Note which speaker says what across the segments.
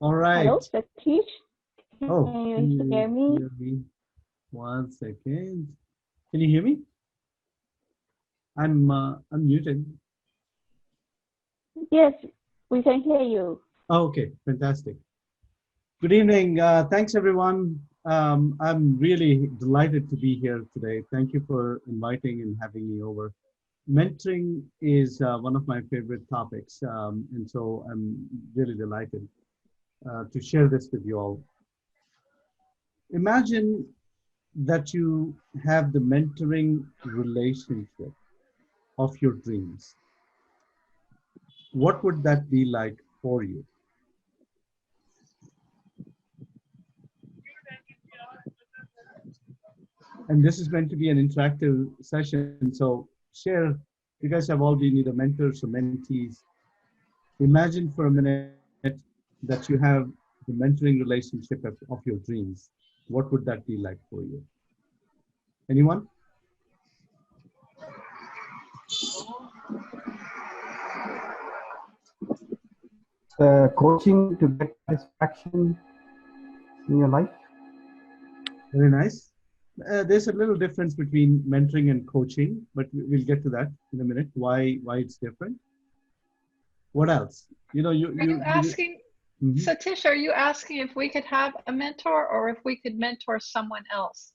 Speaker 1: All
Speaker 2: Hello,
Speaker 1: right.
Speaker 2: Satish.
Speaker 1: Oh,
Speaker 2: Can
Speaker 1: can
Speaker 2: you hear
Speaker 1: you
Speaker 2: me?
Speaker 1: hear me? 1 second. Can you hear me? I'm muted.
Speaker 2: Yes, we can hear you.
Speaker 1: Oh, okay, fantastic. Good evening. Thanks, everyone. I'm really delighted to be here today. Thank you for inviting and having me over. Mentoring is one of my favorite topics, and so I'm really delighted to share this with you all. Imagine that you have the mentoring relationship of your dreams. What would that be like for you? And this is meant to be an interactive session. So share, you guys have all been either mentors or mentees. Imagine for a minute that you have the mentoring relationship of your dreams. What would that be like for you? Anyone?
Speaker 3: Coaching to get satisfaction in your life.
Speaker 1: Very nice. There's a little difference between mentoring and coaching, but we'll get to that in a minute. Why it's different? What else? You know,
Speaker 4: Are you asking,
Speaker 1: Mhm.
Speaker 4: Satish, are you asking if we could have a mentor or if we could mentor someone else?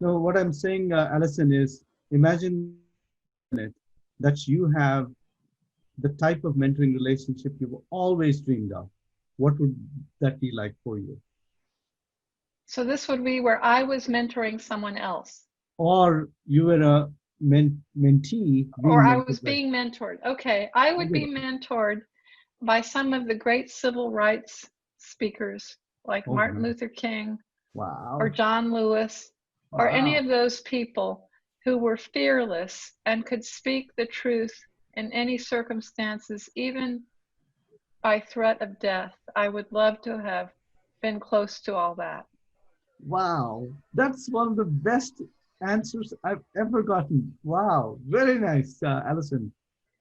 Speaker 1: No, what I'm saying, Alison, is imagine for a minute that you have the type of mentoring relationship you've always dreamed of. What would that be like for you?
Speaker 4: So this would be where I was mentoring someone else.
Speaker 1: Or you were a mentee
Speaker 4: Or
Speaker 1: being
Speaker 4: I was
Speaker 1: mentored by.
Speaker 4: being mentored. Okay, I would be mentored by some of the great civil rights speakers like
Speaker 1: Oh,
Speaker 4: Martin
Speaker 1: nice.
Speaker 4: Luther King or
Speaker 1: Wow.
Speaker 4: John Lewis or any
Speaker 1: Wow.
Speaker 4: of those people who were fearless and could speak the truth in any circumstances, even by threat of death. I would love to have been close to all that.
Speaker 1: Wow. That's one of the best answers I've ever gotten. Wow. Very nice, Alison.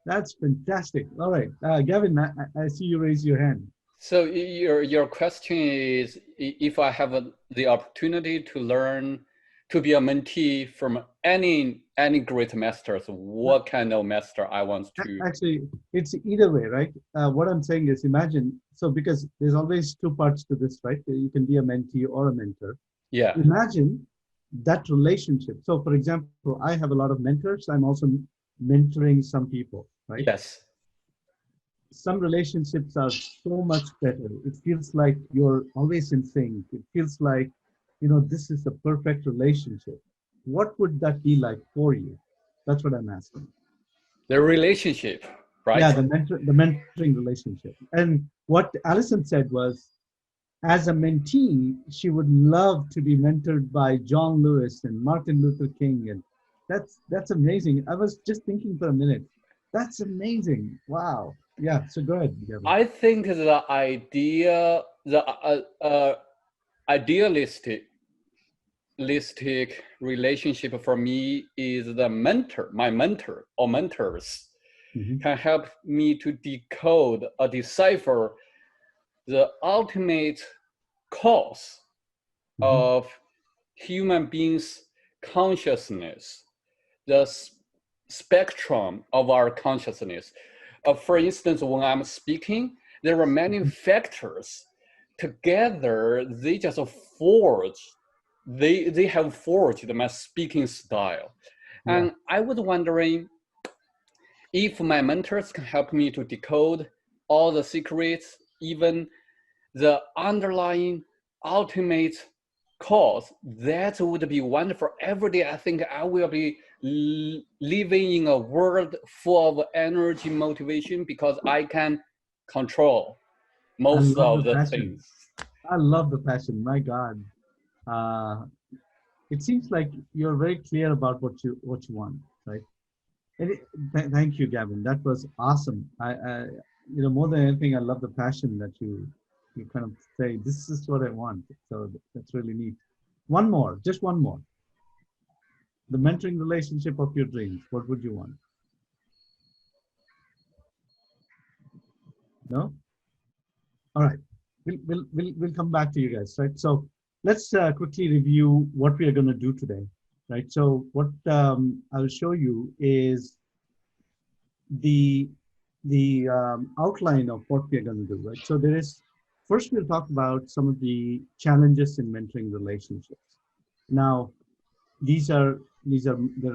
Speaker 1: That's fantastic. All right. Gavin, I see you raise your hand.
Speaker 5: So your question is if I have the opportunity to learn to be a mentee from any great masters, what kind of master I want to?
Speaker 1: Actually, it's either way, right? What I'm saying is imagine, so because there's always two parts to this, right? You can be a mentee or a mentor.
Speaker 5: Yeah.
Speaker 1: Imagine that relationship. So for example, I have a lot of mentors. I'm also mentoring some people, right?
Speaker 5: Yes.
Speaker 1: Some relationships are so much better. It feels like you're always in sync. It feels like, this is the perfect relationship. What would that be like for you? That's what I'm asking.
Speaker 5: The relationship, right?
Speaker 1: Yeah, the mentoring relationship. And what Alison said was, as a mentee, she would love to be mentored by John Lewis and Martin Luther King, and that's amazing. I was just thinking for a minute. That's amazing. Wow. Yeah. So go ahead, Gavin.
Speaker 5: I think the idealistic relationship for me is the mentor, my mentor or mentors can help me to decode or decipher the ultimate cause of human beings' consciousness, the spectrum of our consciousness. For instance, when I'm speaking, there are many factors. Together, they just forge, they have forged my speaking style.
Speaker 1: Yeah.
Speaker 5: And I was wondering if my mentors can help me to decode all the secrets, even the underlying ultimate cause, that would be wonderful. Every day, I think I will be living in a world full of energy motivation because I can control
Speaker 1: I
Speaker 5: most
Speaker 1: love the
Speaker 5: of the
Speaker 1: passion.
Speaker 5: things.
Speaker 1: I love the passion. My God. Uh, it seems like you're very clear about what you want, right? And thank you, Gavin. That was awesome. More than anything, I love the passion that you kind of say, this is what I want. So that's really neat. One more, just one more. The mentoring relationship of your dreams. What would you want? No? All right. we'll come back to you guys, right? So let's quickly review what we are going to do today, right? So what I'll show you is the outline of what we are going to do, right? So there is, first we'll talk about some of the challenges in mentoring relationships. Now, there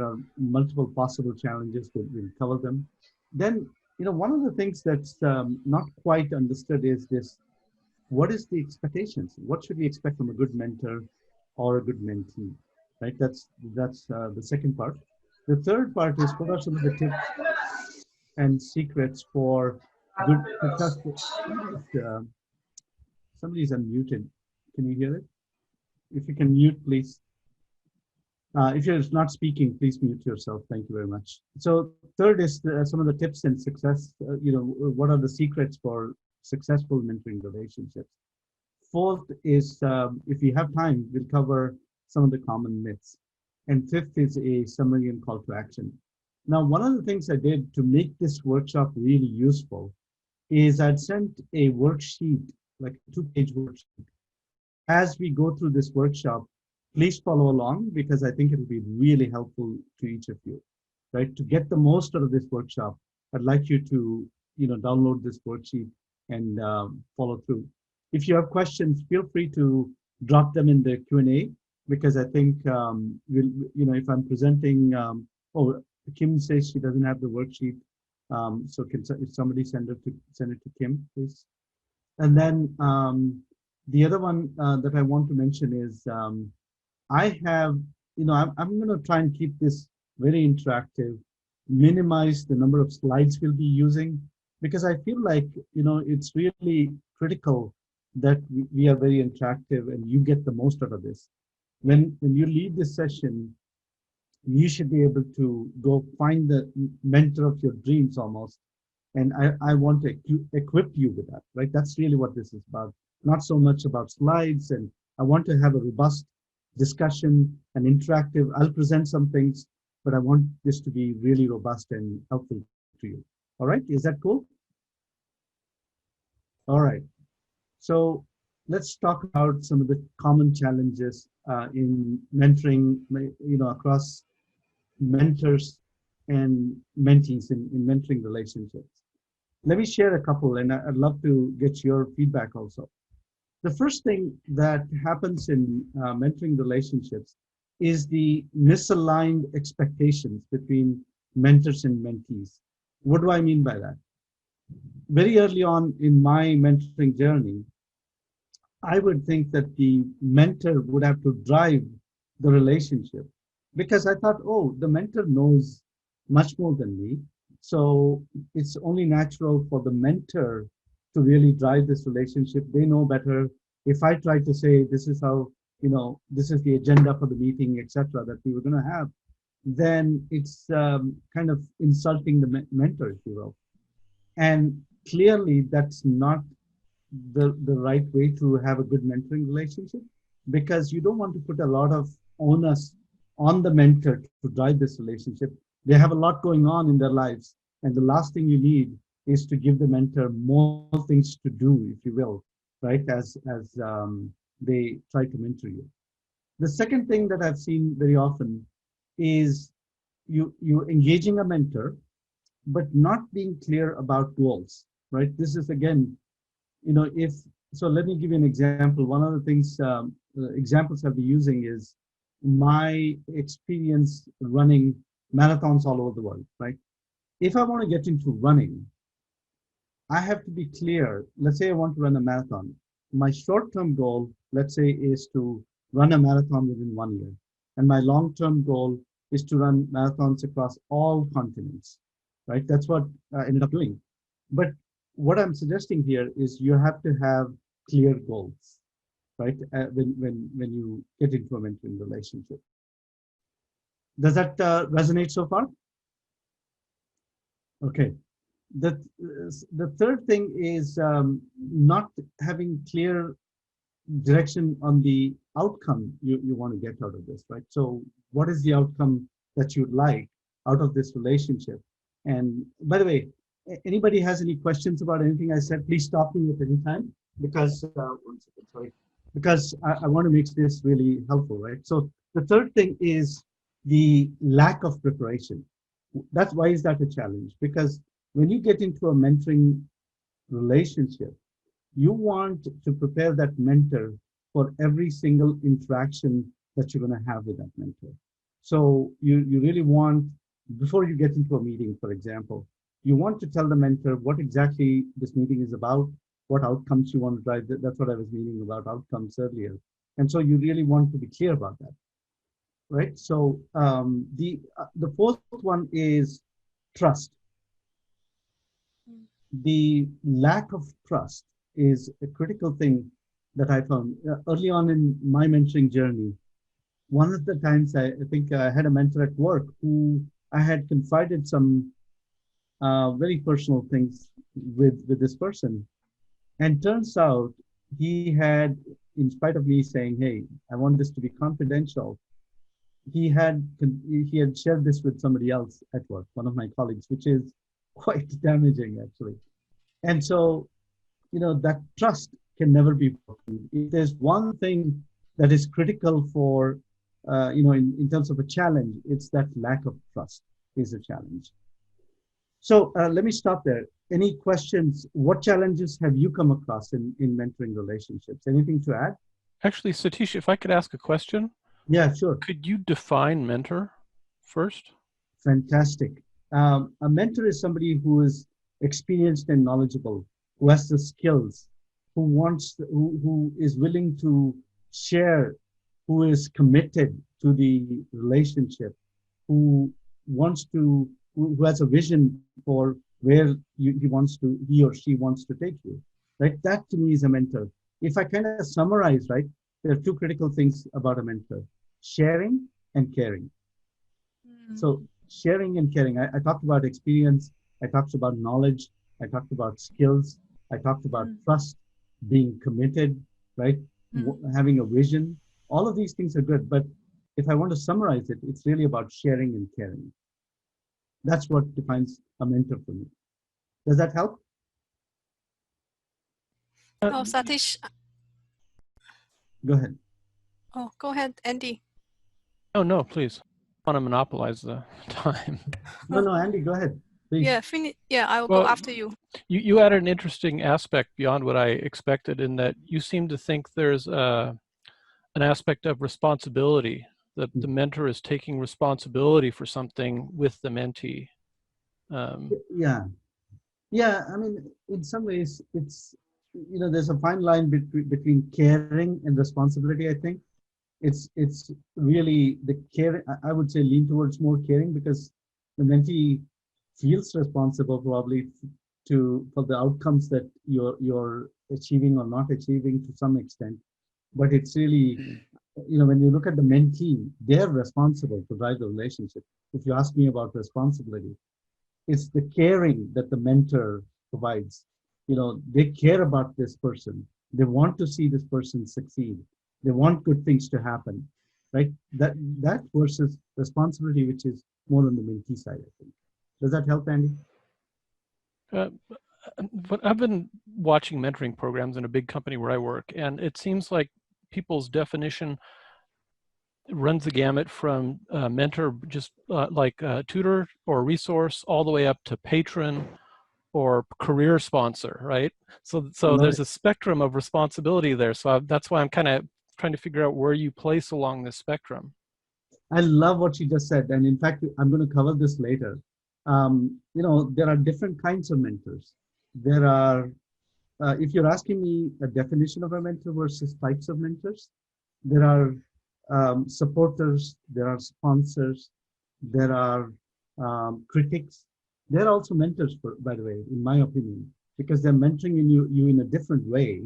Speaker 1: are multiple possible challenges, but we'll cover them. Then, one of the things that's not quite understood is this: what is the expectations? What should we expect from a good mentor or a good mentee? Right. That's the second part. The third part is what are some of the tips and secrets for good successful. Uh, Somebody's unmuted. Can you hear it? If you can mute, please. If you're not speaking, please mute yourself. Thank you very much. So third is some of the tips and success, what are the secrets for successful mentoring relationships? Fourth is, if we have time, we'll cover some of the common myths. And fifth is a summary and call to action. Now, one of the things I did to make this workshop really useful is I'd sent a worksheet, like a 2-page worksheet. As we go through this workshop, please follow along because I think it'll be really helpful to each of you, right? To get the most out of this workshop, I'd like you to, download this worksheet and follow through. If you have questions, feel free to drop them in the Q&A because I think, if I'm presenting, Kim says she doesn't have the worksheet. So if somebody send it to Kim, please. And then the other one that I want to mention is I have, I'm going to try and keep this very interactive, minimize the number of slides we'll be using, because I feel like, it's really critical that we are very interactive and you get the most out of this. When you leave this session, you should be able to go find the mentor of your dreams almost. And I want to equip you with that, right? That's really what this is about. Not so much about slides, and I want to have a robust discussion and interactive. I'll present some things, but I want this to be really robust and helpful to you. All right, is that cool? All right, so let's talk about some of the common challenges in mentoring, across mentors and mentees in mentoring relationships. Let me share a couple, and I'd love to get your feedback also. The first thing that happens in mentoring relationships is the misaligned expectations between mentors and mentees. What do I mean by that? Very early on in my mentoring journey, I would think that the mentor would have to drive the relationship because I thought, oh, the mentor knows much more than me. So it's only natural for the mentor to really drive this relationship. They know better. If I try to say, this is how, this is the agenda for the meeting, etc., that we were going to have, then it's kind of insulting the mentor, if you will. And clearly that's not the right way to have a good mentoring relationship, because you don't want to put a lot of onus on the mentor to drive this relationship. They have a lot going on in their lives, and the last thing you need is to give the mentor more things to do, if you will, right, as they try to mentor you. The second thing that I've seen very often is you engaging a mentor, but not being clear about goals, right? This is, again, so let me give you an example. One of the things, examples I'll be using is my experience running marathons all over the world, right? If I want to get into running, I have to be clear. Let's say I want to run a marathon. My short-term goal, let's say, is to run a marathon within 1 year. And my long-term goal is to run marathons across all continents, right? That's what I ended up doing. But what I'm suggesting here is you have to have clear goals, right? When you get into a mentoring relationship. Does that resonate so far? Okay. The third thing is not having clear direction on the outcome you want to get out of this, right? So what is the outcome that you'd like out of this relationship? And by the way, anybody has any questions about anything I said, please stop me at any time. because one second, sorry, because I want to make this really helpful, right? So the third thing is the lack of preparation. That's why is that a challenge? Because when you get into a mentoring relationship, you want to prepare that mentor for every single interaction that you're going to have with that mentor. So you really want, before you get into a meeting, for example, you want to tell the mentor what exactly this meeting is about, what outcomes you want to drive. That's what I was meaning about outcomes earlier. And so you really want to be clear about that, right? So the fourth one is trust. The lack of trust is a critical thing that I found early on in my mentoring journey. One of the times I think I had a mentor at work who I had confided some very personal things with this person. And turns out he had, in spite of me saying, hey, I want this to be confidential, he had shared this with somebody else at work, one of my colleagues, which is quite damaging actually. And so, that trust can never be broken. If there's one thing that is critical for, in terms of a challenge, it's that lack of trust is a challenge. So let me stop there. Any questions? What challenges have you come across in mentoring relationships? Anything to add?
Speaker 6: Actually, Satish, if I could ask a question.
Speaker 1: Yeah, sure.
Speaker 6: Could you define mentor first?
Speaker 1: Fantastic. A mentor is somebody who is experienced and knowledgeable, who has the skills, who is willing to share, who is committed to the relationship, who who has a vision for where he or she wants to take you, right? That to me is a mentor. If I kind of summarize, right, there are two critical things about a mentor: sharing and caring. So sharing and caring, I talked about experience, I talked about knowledge, I talked about skills, I talked about trust, being committed, right? Having a vision. All of these things are good, but if I want to summarize it, it's really about sharing and caring. That's what defines a mentor for me. Does that help?
Speaker 7: Oh, Satish.
Speaker 1: Go ahead.
Speaker 7: Oh, go ahead, Andy.
Speaker 6: Oh, no, please. I want to monopolize the time.
Speaker 1: No, Andy, go ahead, please.
Speaker 7: Yeah, yeah, I will go after you.
Speaker 6: You added an interesting aspect beyond what I expected, in that you seem to think there's an aspect of responsibility, that the mentor is taking responsibility for something with the mentee.
Speaker 1: Yeah. I mean, in some ways, it's, there's a fine line between caring and responsibility, I think. It's really the care. I would say lean towards more caring, because the mentee feels responsible probably for the outcomes that you're achieving or not achieving to some extent. But it's really, when you look at the mentee, they're responsible to drive the relationship. If you ask me about responsibility, it's the caring that the mentor provides. They care about this person. They want to see this person succeed. They want good things to happen, right? That versus responsibility, which is more on the mentee side, I think. Does that help, Andy?
Speaker 6: But I've been watching mentoring programs in a big company where I work, and it seems like people's definition runs the gamut from mentor, just like tutor or resource, all the way up to patron or career sponsor, right? So there's a spectrum of responsibility there. So that's why I'm kind of trying to figure out where you place along this spectrum.
Speaker 1: I love what you just said. And in fact, I'm going to cover this later. There are different kinds of mentors. There are, if you're asking me a definition of a mentor versus types of mentors, there are supporters, there are sponsors, there are critics. They're also mentors, by the way, in my opinion, because they're mentoring you in a different way,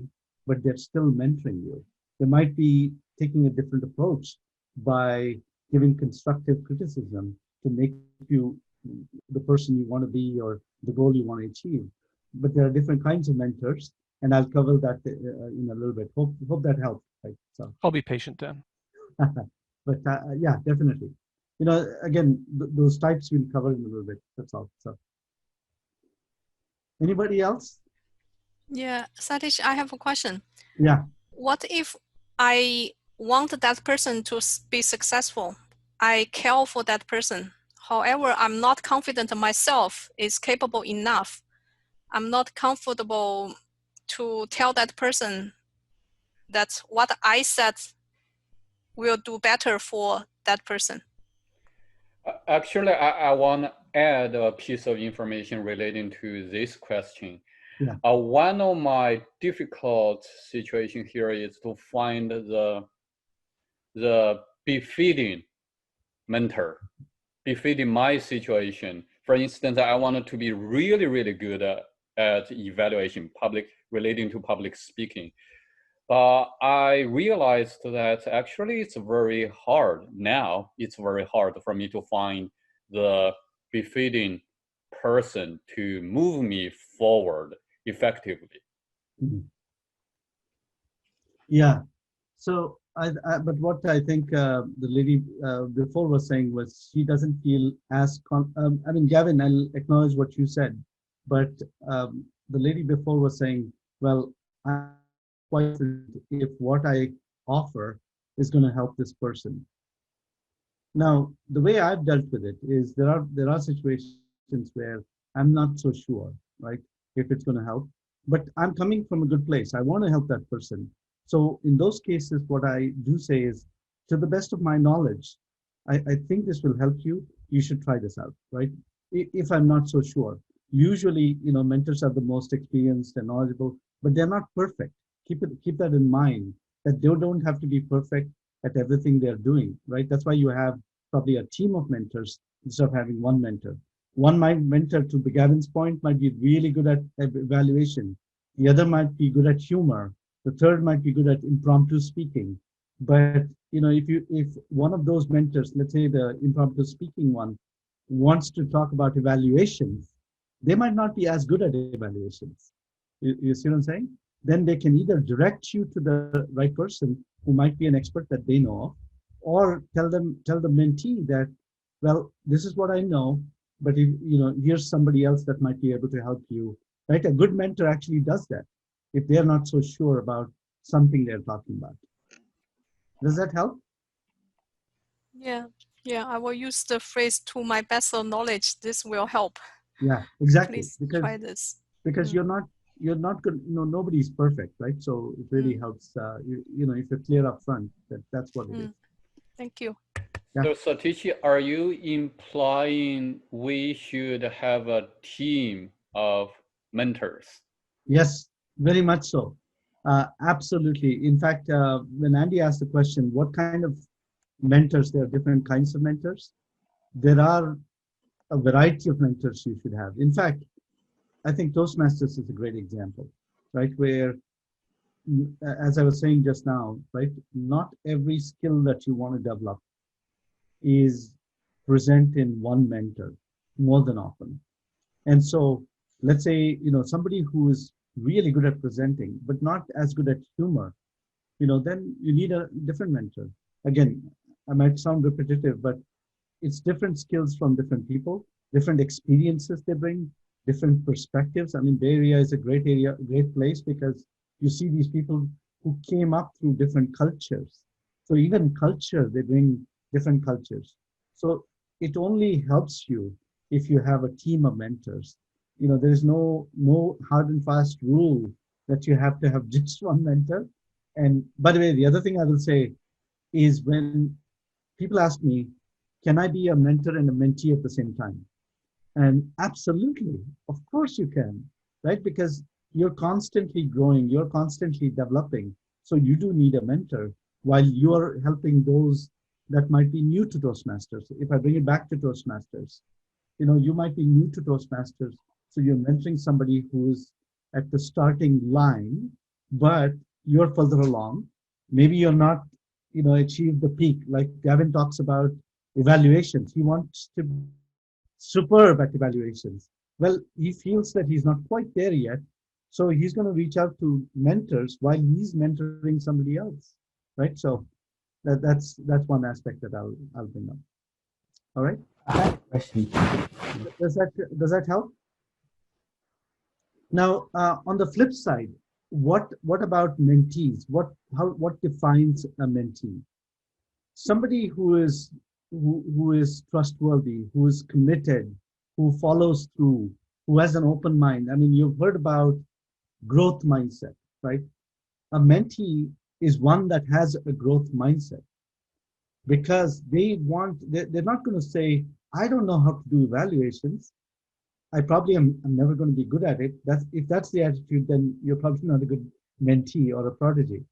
Speaker 1: but they're still mentoring you. They might be taking a different approach by giving constructive criticism to make you the person you want to be or the goal you want to achieve. But there are different kinds of mentors, and I'll cover that in a little bit. Hope that helps. Right? So
Speaker 6: I'll be patient then.
Speaker 1: But yeah, definitely. Again, those types we'll cover in a little bit. That's all. So, anybody else?
Speaker 7: Yeah, Satish, I have a question.
Speaker 1: Yeah.
Speaker 7: What if I want that person to be successful? I care for that person. However, I'm not confident myself is capable enough. I'm not comfortable to tell that person that what I said will do better for that person.
Speaker 5: Actually, I want to add a piece of information relating to this question.
Speaker 1: Yeah.
Speaker 5: One of my difficult situation here is to find the befitting mentor, befitting my situation. For instance, I wanted to be really, really good at evaluation, relating to public speaking. But I realized that actually it's very hard now. It's very hard for me to find the befitting person to move me forward effectively.
Speaker 1: Mhm. Yeah. So, but what I think the lady before was saying was she doesn't feel as I mean, Gavin, I'll acknowledge what you said, but the lady before was saying, well, I'm quite if what I offer is going to help this person. Now, the way I've dealt with it is there are situations where I'm not so sure, right, if it's going to help, but I'm coming from a good place. I want to help that person. So in those cases, what I do say is, to the best of my knowledge, I think this will help you. You should try this out, right? If I'm not so sure. Usually, mentors are the most experienced and knowledgeable, but they're not perfect. Keep that in mind, that they don't have to be perfect at everything they're doing, right? That's why you have probably a team of mentors instead of having one mentor. One might mentor, to the Gavin's point, might be really good at evaluation. The other might be good at humor. The third might be good at impromptu speaking. But if one of those mentors, let's say the impromptu speaking one, wants to talk about evaluations, they might not be as good at evaluations. You see what I'm saying? Then they can either direct you to the right person who might be an expert that they know of, or tell the mentee that, well, this is what I know, but here's somebody else that might be able to help you. Right? A good mentor actually does that if they're not so sure about something they're talking about. Does that help?
Speaker 7: Yeah, yeah, I will use the phrase to my best of knowledge. This will help.
Speaker 1: Yeah, exactly.
Speaker 7: Please try this.
Speaker 1: Because you're not good. Nobody's perfect, right? So it really helps. If you're clear up front, that's what it is.
Speaker 7: Thank you.
Speaker 1: Yeah.
Speaker 5: So Satish, are you implying we should have a team of mentors?
Speaker 1: Yes, very much so. Absolutely. In fact, when Andy asked the question, what kind of mentors? There are different kinds of mentors. There are a variety of mentors you should have. In fact, I think Toastmasters is a great example, right? Where, as I was saying just now, right, not every skill that you want to develop is present in one mentor more than often. And so let's say, somebody who is really good at presenting, but not as good at humor, then you need a different mentor. Again, I might sound repetitive, but it's different skills from different people, different experiences they bring, different perspectives. I mean, Bay Area is a great area, great place, because you see these people who came up through different cultures. So even culture, they bring different cultures. So it only helps you if you have a team of mentors. There's no hard and fast rule that you have to have just one mentor. And by the way, the other thing I will say is, when people ask me, can I be a mentor and a mentee at the same time? And absolutely, of course you can, right? Because you're constantly growing, you're constantly developing. So you do need a mentor while you're helping those that might be new to Toastmasters. If I bring it back to Toastmasters, you might be new to Toastmasters. So you're mentoring somebody who's at the starting line, but you're further along. Maybe you're not, achieve the peak. Like Gavin talks about evaluations. He wants to be superb at evaluations. Well, he feels that he's not quite there yet. So he's going to reach out to mentors while he's mentoring somebody else. Right. So that's one aspect that I'll bring up. All right.
Speaker 3: I have a question.
Speaker 1: Does that help? Now, on the flip side, what about mentees? What defines a mentee? Somebody who is trustworthy, who is committed, who follows through, who has an open mind. I mean, you've heard about growth mindset, right? A mentee is one that has a growth mindset because they're not going to say, I don't know how to do evaluations. I'm never going to be good at it. If that's the attitude, then you're probably not a good mentee or a protege,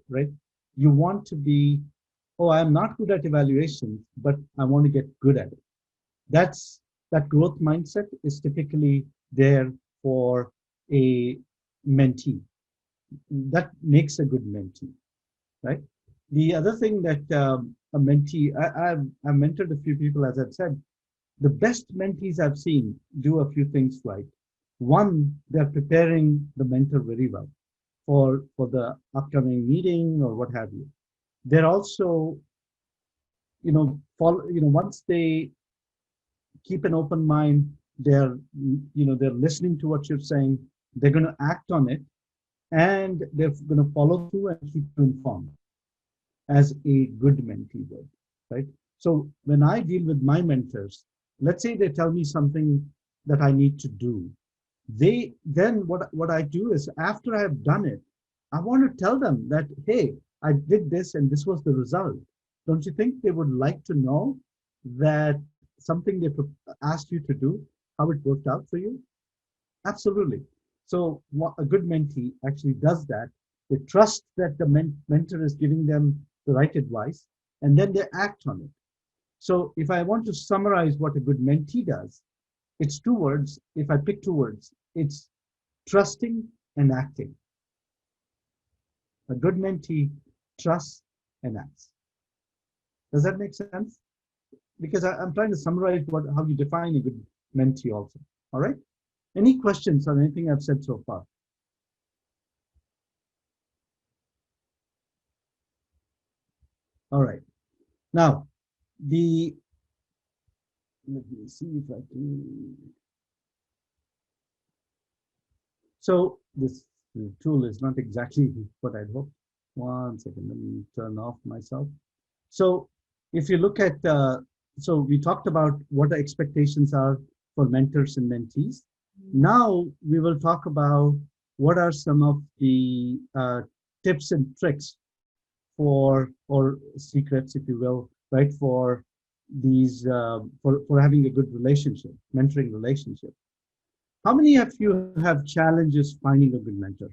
Speaker 1: right? You want to be, oh, I'm not good at evaluations, but I want to get good at it. That's that growth mindset is typically there for a mentee. That makes a good mentee, right? The other thing that a mentee, I've mentored a few people, as I've said, the best mentees I've seen do a few things right. One, they're preparing the mentor very well for the upcoming meeting or what have you. They're also, once they keep an open mind, they're listening to what you're saying, they're going to act on it, and they're going to follow through and keep you informed as a good mentee would, right? So when I deal with my mentors, let's say they tell me something that I need to do. What I do is after I have done it, I want to tell them that, hey, I did this and this was the result. Don't you think they would like to know that something they asked you to do, how it worked out for you? Absolutely. So a good mentee actually does that. They trust that the mentor is giving them the right advice, and then they act on it. So if I want to summarize what a good mentee does, it's two words. If I pick two words, it's trusting and acting. A good mentee trusts and acts. Does that make sense? Because I'm trying to summarize how you define a good mentee also. All right? Any questions on anything I've said so far? All right. Now, let me see if I can. So this tool is not exactly what I'd hoped. One second, let me turn off myself. So if you look at, so we talked about what the expectations are for mentors and mentees. Now we will talk about what are some of the tips and tricks or secrets, if you will, right, for these for having a good relationship, mentoring relationship. How many of you have challenges finding a good mentor?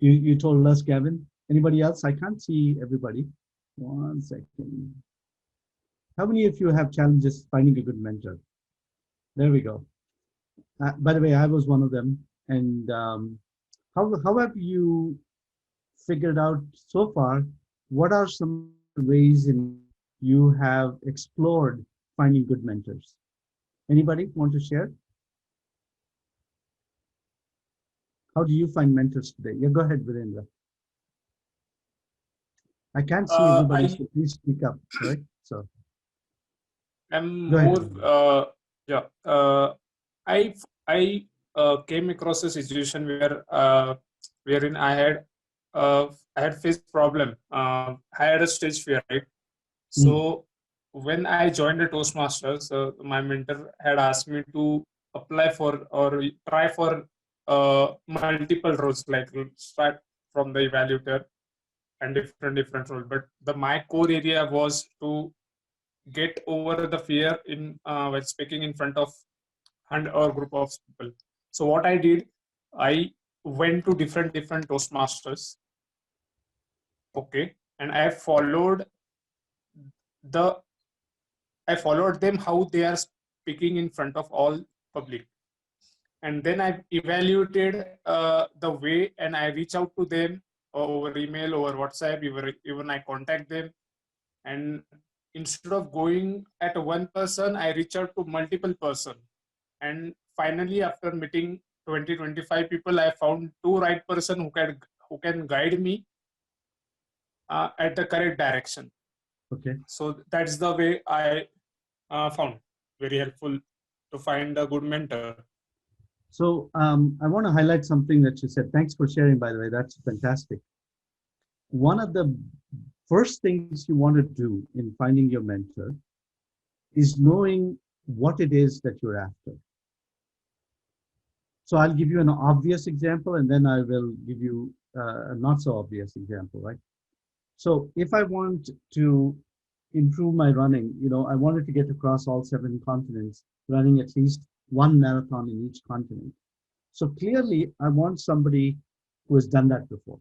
Speaker 1: You told us, Gavin. Anybody else? I can't see everybody. One second. How many of you have challenges finding a good mentor? There we go. By the way, I was one of them. And how have you figured out so far? What are some ways in you have explored finding good mentors? Anybody want to share? How do you find mentors today? Yeah, go ahead, Virendra. I can't see everybody, so please speak up, right? So
Speaker 8: I'm
Speaker 1: go ahead.
Speaker 8: more, I came across a situation where wherein I had faced problem. I had a stage fear, right? So when I joined the Toastmasters, my mentor had asked me to apply for or try for multiple roles, like start from the evaluator and different roles. But my core area was to get over the fear in while speaking in front of or group of people. So what I did, I went to different Toastmasters, okay, and the I followed them how they are speaking in front of all public, and then I evaluated the way, and I reach out to them over email, over WhatsApp, even I contact them, and instead of going at one person, I reach out to multiple person, and finally after meeting 20-25 people, I found two right person who can guide me at the correct direction.
Speaker 1: Okay.
Speaker 8: So that's the way I found very helpful to find a good mentor?
Speaker 1: So I want to highlight something that you said. Thanks for sharing, by the way. That's fantastic. One of the first things you want to do in finding your mentor is knowing what it is that you're after. So I'll give you an obvious example, and then I will give you a not so obvious example, right? So if I want to improve my running, I wanted to get across all 7 continents, running at least 1 marathon in each continent. So clearly, I want somebody who has done that before,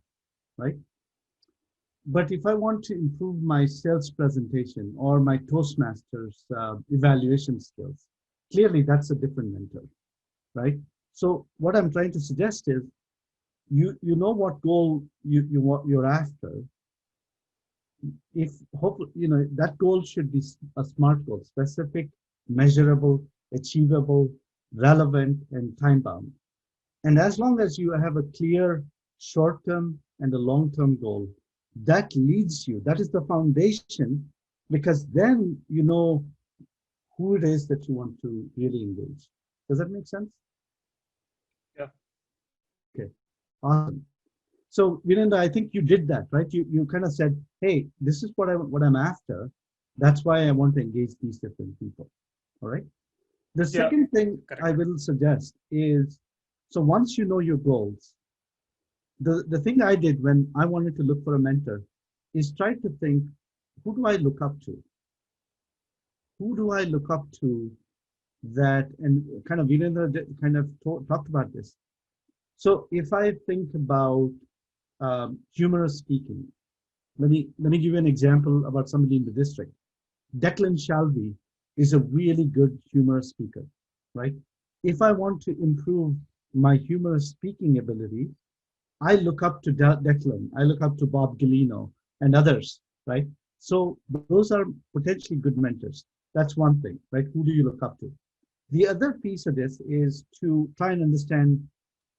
Speaker 1: right? But if I want to improve my sales presentation or my Toastmasters evaluation skills, clearly that's a different mentor, right? So what I'm trying to suggest is, you know what goal you're after. If that goal should be a SMART goal: specific, measurable, achievable, relevant, and time bound. And as long as you have a clear short-term and a long-term goal, that leads you, that is the foundation, because then you know who it is that you want to really engage. Does that make sense?
Speaker 8: Yeah.
Speaker 1: Okay, awesome. So Virendra, I think you did that, right? You kind of said, hey, this is what I'm after. That's why I want to engage these different people. All right. The second thing I will suggest is, so once you know your goals, the thing I did when I wanted to look for a mentor is try to think, who do I look up to? Who do I look up to that, and kind of Virendra kind of talked about this. So if I think about humorous speaking, let me give you an example about somebody in the district. Declan Shalvey is a really good humorous speaker, right? If I want to improve my humorous speaking ability, I look up to Declan, I look up to Bob Gallino and others, right? So those are potentially good mentors. That's one thing, right? Who do you look up to? The other piece of this is to try and understand,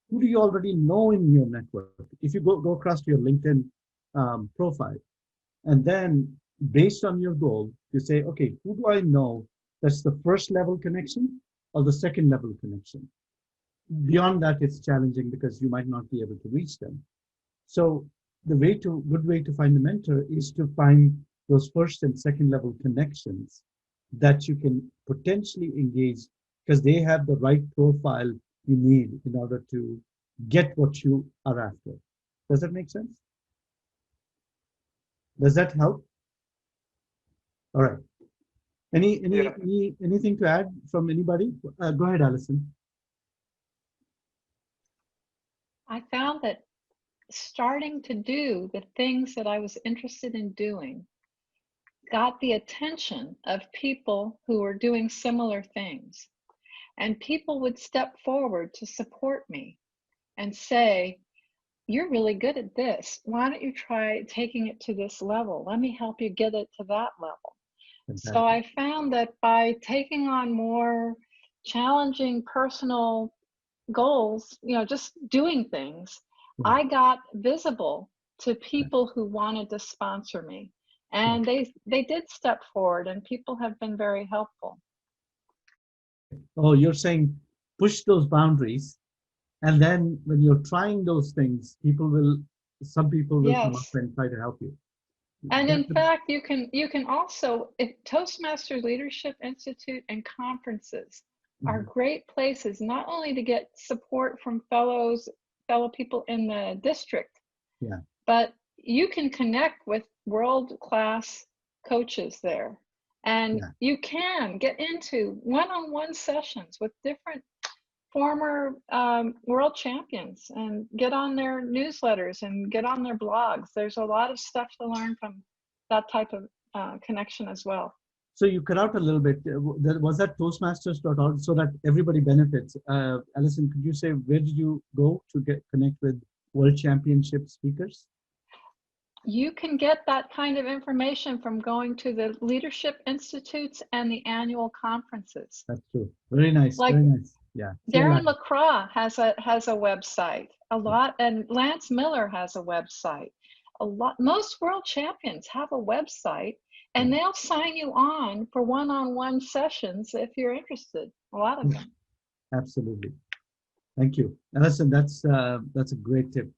Speaker 1: who do you already know in your network? If you go across to your LinkedIn profile, and then based on your goal, you say, okay, who do I know that's the first level connection or the second level connection? Beyond that, it's challenging because you might not be able to reach them. So the good way to find a mentor is to find those first and second level connections that you can potentially engage, because they have the right profile you need in order to get what you are after. Does that make sense? Does that help? All right. Anything to add from anybody? Go ahead, Allison.
Speaker 4: I found that starting to do the things that I was interested in doing got the attention of people who were doing similar things. And people would step forward to support me and say, you're really good at this. Why don't you try taking it to this level? Let me help you get it to that level.
Speaker 1: Fantastic.
Speaker 4: So I found that by taking on more challenging personal goals, just doing things, I got visible to people who wanted to sponsor me. And they did step forward, and people have been very helpful.
Speaker 1: Oh, you're saying push those boundaries, and then when you're trying those things, some people will come up and try to help you.
Speaker 4: And in fact, you can also, Toastmasters Leadership Institute and conferences are great places, not only to get support from fellow people in the district, but you can connect with world-class coaches there. And you can get into one-on-one sessions with different former world champions and get on their newsletters and get on their blogs. There's a lot of stuff to learn from that type of connection as well.
Speaker 1: So you cut out a little bit. Was that Toastmasters.org, so that everybody benefits? Allison, could you say, where did you go to connect with world championship speakers?
Speaker 4: You can get that kind of information from going to the Leadership Institutes and the annual conferences.
Speaker 1: That's true. Very nice. Very nice. Yeah.
Speaker 4: Darren LaCroix has a website. A lot, and Lance Miller has a website. Most world champions have a website, and they'll sign you on for one-on-one sessions if you're interested. A lot of them.
Speaker 1: Absolutely. Thank you. And listen, that's a great tip.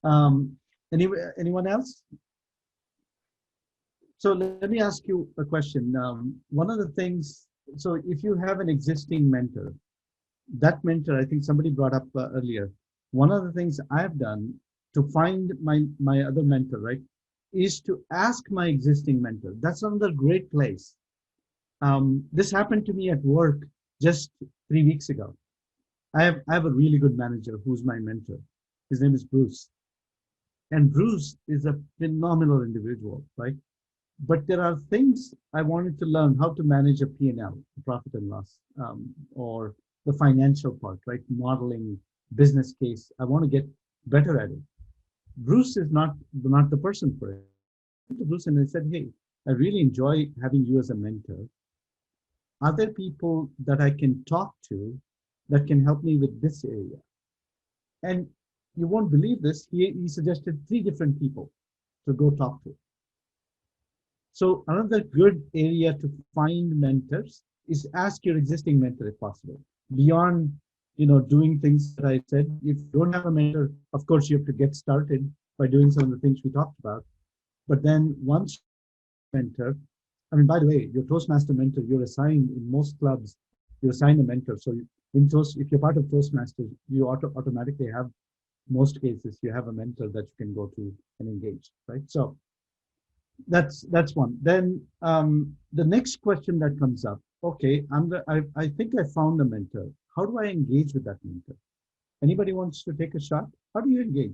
Speaker 1: Um, anyone else? So let me ask you a question. One of the things, so if you have an existing mentor, that mentor, I think somebody brought up earlier, one of the things I've done to find my other mentor, right, is to ask my existing mentor. That's another great place. This happened to me at work just 3 weeks ago. I have a really good manager who's my mentor. His name is Bruce. And Bruce is a phenomenal individual, right? But there are things I wanted to learn how to manage a P&L, profit and loss, or the financial part, right? Modeling, business case. I want to get better at it. Bruce is not the person for it. I went to Bruce and I said, hey, I really enjoy having you as a mentor. Are there people that I can talk to that can help me with this area? And you won't believe this, he suggested 3 different people to go talk to. So another good area to find mentors is ask your existing mentor if possible. Beyond, doing things that I said, if you don't have a mentor, of course you have to get started by doing some of the things we talked about. But then once you mentor, I mean, by the way, your Toastmaster mentor, you're assigned in most clubs, you're assigned a mentor. So if you're part of Toastmasters, you automatically have, most cases, you have a mentor that you can go to and engage, right? So that's one. Then the next question that comes up, okay, I think I found a mentor. How do I engage with that mentor? Anybody wants to take a shot? How do you engage?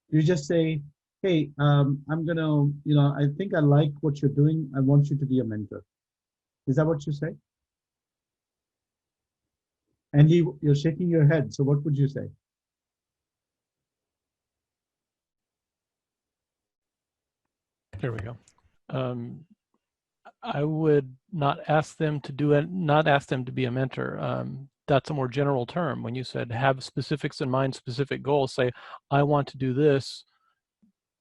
Speaker 1: You just say, hey, I'm gonna, I think I like what you're doing. I want you to be a mentor. Is that what you say? And you're shaking your head. So what would you say?
Speaker 6: There we go. I would not ask them to do it, not ask them to be a mentor. That's a more general term. When you said have specifics in mind, specific goals, say, I want to do this.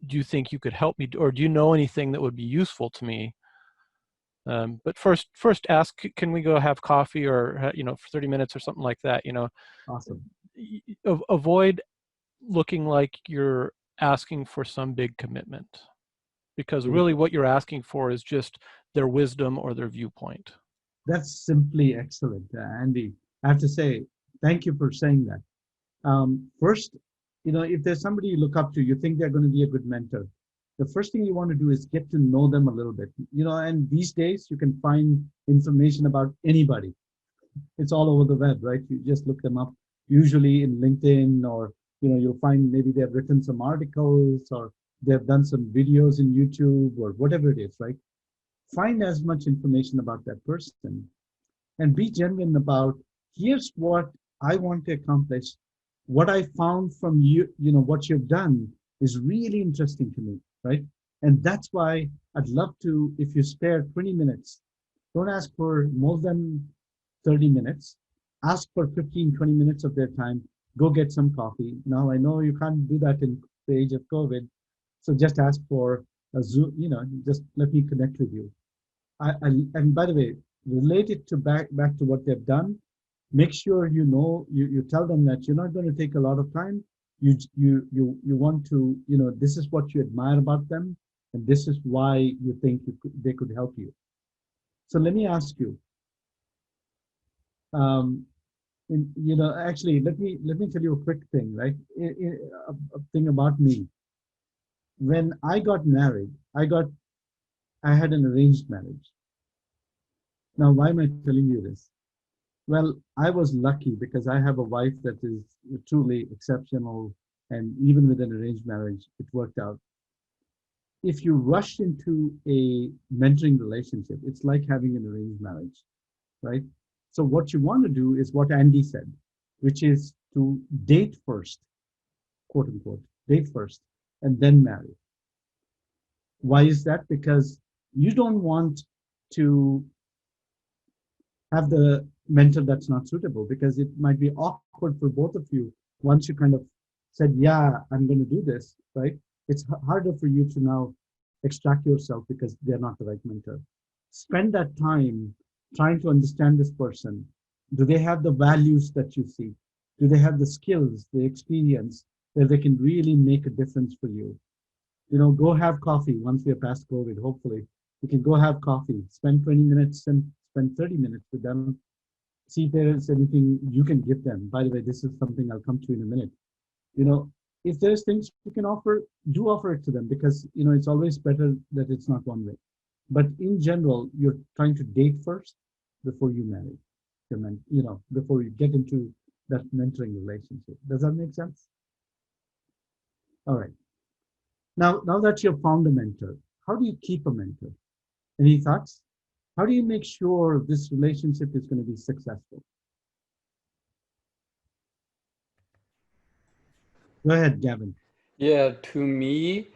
Speaker 6: Do you think you could help me? Or do you know anything that would be useful to me? But first ask, can we go have coffee or, for 30 minutes or something like that,
Speaker 1: Awesome.
Speaker 6: Avoid looking like you're asking for some big commitment, because really what you're asking for is just their wisdom or their viewpoint.
Speaker 1: That's simply excellent, Andy. I have to say, thank you for saying that. First, if there's somebody you look up to, you think they're going to be a good mentor, the first thing you want to do is get to know them a little bit. And these days you can find information about anybody. It's all over the web, right? You just look them up, usually in LinkedIn, or you'll find maybe they've written some articles or they've done some videos in YouTube or whatever it is, right? Find as much information about that person and be genuine about, here's what I want to accomplish. What I found from you, what you've done is really interesting to me, right? And that's why I'd love to, if you spare 20 minutes, don't ask for more than 30 minutes, ask for 15, 20 minutes of their time, go get some coffee. Now I know you can't do that in the age of COVID, so just ask for a Zoom, just let me connect with you. And by the way, relate it to back to what they've done. Make sure you tell them that you're not going to take a lot of time. You want to, this is what you admire about them, and this is why you think they could help you. So let me ask you, actually, let me tell you a quick thing, right? A thing about me. When I got married, I had an arranged marriage. Now, why am I telling you this? Well, I was lucky because I have a wife that is truly exceptional, and even with an arranged marriage, it worked out. If you rush into a mentoring relationship, it's like having an arranged marriage, right? So what you want to do is what Andy said, which is to date first, quote unquote, date first, and then marry. Why is that? Because you don't want to have the mentor that's not suitable, because it might be awkward for both of you once you kind of said, yeah, I'm going to do this, right? It's harder for you to now extract yourself because they're not the right mentor. Spend that time trying to understand this person, Do they have the values that you seek? Do they have the skills, the experience where they can really make a difference for you? Go have coffee once we are past COVID, hopefully. You can go have coffee, spend 20 minutes and spend 30 minutes with them. See if there is anything you can give them. By the way, this is something I'll come to in a minute. If there's things you can offer, do offer it to them, because, it's always better that it's not one way. But in general, you're trying to date first before you marry. Before you get into that mentoring relationship. Does that make sense? All right. Now that you've found a mentor, how do you keep a mentor? Any thoughts? How do you make sure this relationship is going to be successful? Go ahead, Gavin.
Speaker 5: Yeah, to me,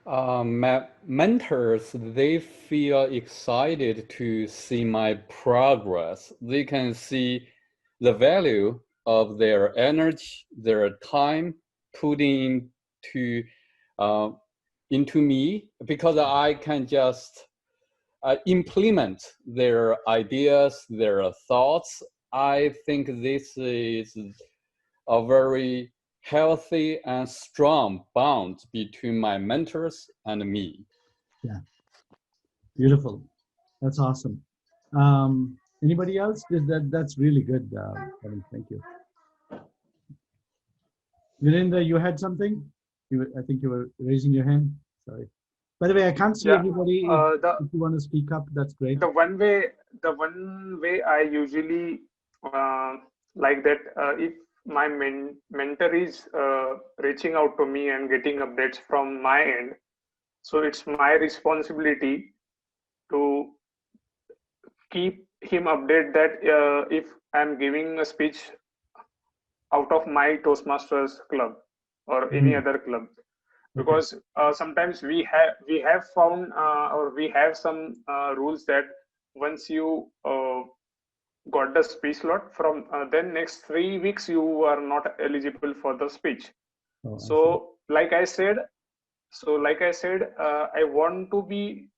Speaker 5: my mentors, they feel excited to see my progress. They can see the value of their energy, their time putting into me, because I can just implement their ideas, their thoughts. I think this is a very healthy and strong bond between my mentors and me.
Speaker 1: Yeah, beautiful. That's awesome. Anybody else? That's really good, Kevin. Thank you. Virendra, you had something? I think you were raising your hand. Sorry. By the way, I can't see everybody. If you want to speak up, that's great.
Speaker 8: The one way I usually like that, if my mentor is reaching out to me and getting updates from my end, so it's my responsibility to keep him updated that if I'm giving a speech out of my Toastmasters club or any other club, because sometimes we have found or we have some rules that once you got the speech slot from then next 3 weeks you are not eligible for the speech. So like I said, I want to be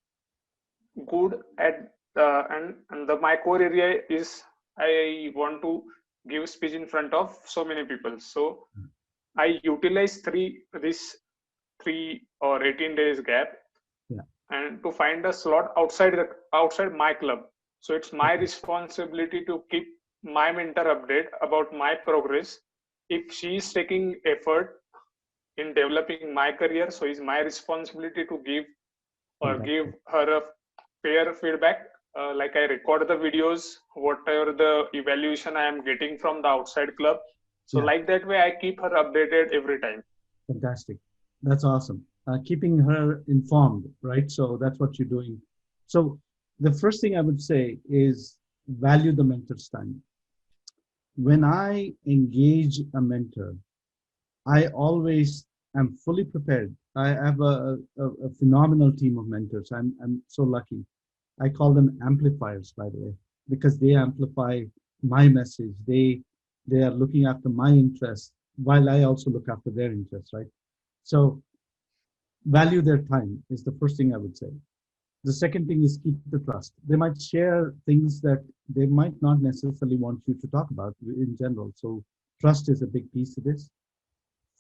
Speaker 8: good at my core area is I want to give speech in front of so many people. So I utilize this 3 or 18 days gap and to find a slot outside my club. So it's my responsibility to keep my mentor update about my progress. If she is taking effort in developing my career, so it's my responsibility to give her a fair feedback. Like I record the videos, whatever the evaluation I am getting from the outside club. So like that way, I keep her updated every time.
Speaker 1: Fantastic. That's awesome. Keeping her informed, right? So that's what you're doing. So the first thing I would say is value the mentor's time. When I engage a mentor, I always am fully prepared. I have a phenomenal team of mentors. I'm so lucky. I call them amplifiers, by the way, because they amplify my message. They are looking after my interests while I also look after their interests, right? So value their time is the first thing I would say. The second thing is keep the trust. They might share things that they might not necessarily want you to talk about in general. So trust is a big piece of this.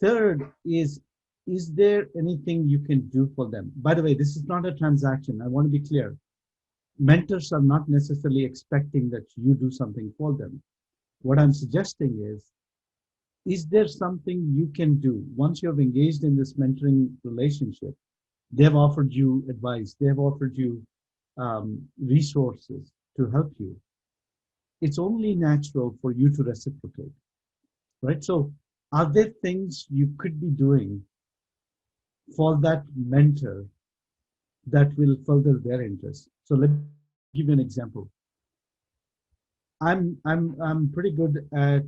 Speaker 1: Third is there anything you can do for them? By the way, this is not a transaction. I want to be clear. Mentors are not necessarily expecting that you do something for them. What I'm suggesting is there something you can do once you've engaged in this mentoring relationship? They've offered you advice. They've offered you resources to help you. It's only natural for you to reciprocate, right? So are there things you could be doing for that mentor that will further their interest? So let me give you an example. I'm pretty good at,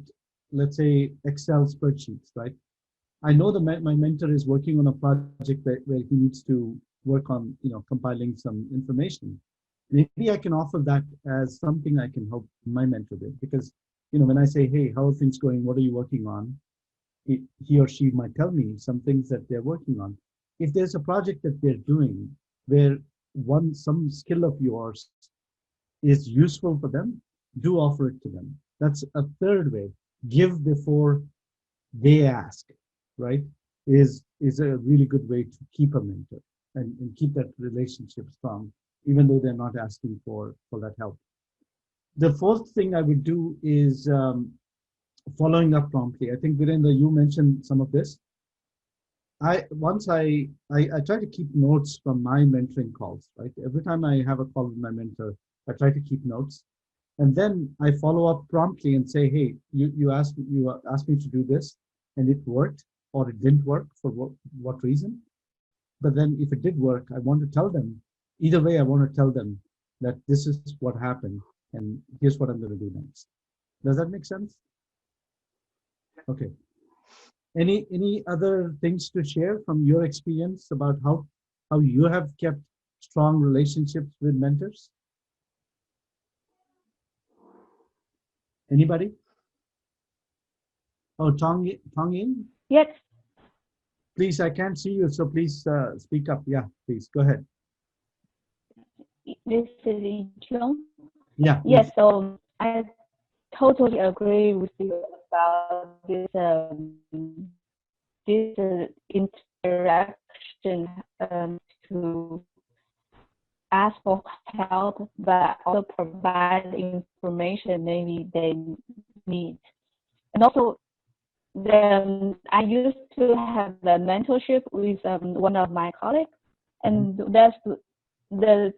Speaker 1: let's say, Excel spreadsheets, right? I know my mentor is working on a project where he needs to work on, compiling some information. Maybe I can offer that as something I can help my mentor with, because, when I say, hey, how are things going? What are you working on? He or she might tell me some things that they're working on. If there's a project that they're doing where some skill of yours is useful for them, do offer it to them. That's a third way. Give before they ask, right? Is a really good way to keep a mentor and keep that relationship strong, even though they're not asking for that help. The fourth thing I would do is following up promptly. I think Virendra, you mentioned some of this. I try to keep notes from my mentoring calls, right? Every time I have a call with my mentor, I try to keep notes. And then I follow up promptly and say, hey, you asked me to do this and it worked or it didn't work for what reason. But then if it did work, I want to tell them, either way, I want to tell them that this is what happened and here's what I'm going to do next. Does that make sense? Okay. Any other things to share from your experience about how you have kept strong relationships with mentors? Anybody? Oh, Tong Yin?
Speaker 2: Yes,
Speaker 1: Please, I can't see you, so please speak up. Yeah, please, go ahead.
Speaker 2: this is Chung.
Speaker 1: Yeah.
Speaker 2: Yes, so I totally agree with you about this interaction to ask for help, but also provide information maybe they need. And also, I used to have a mentorship with one of my colleagues, and that's the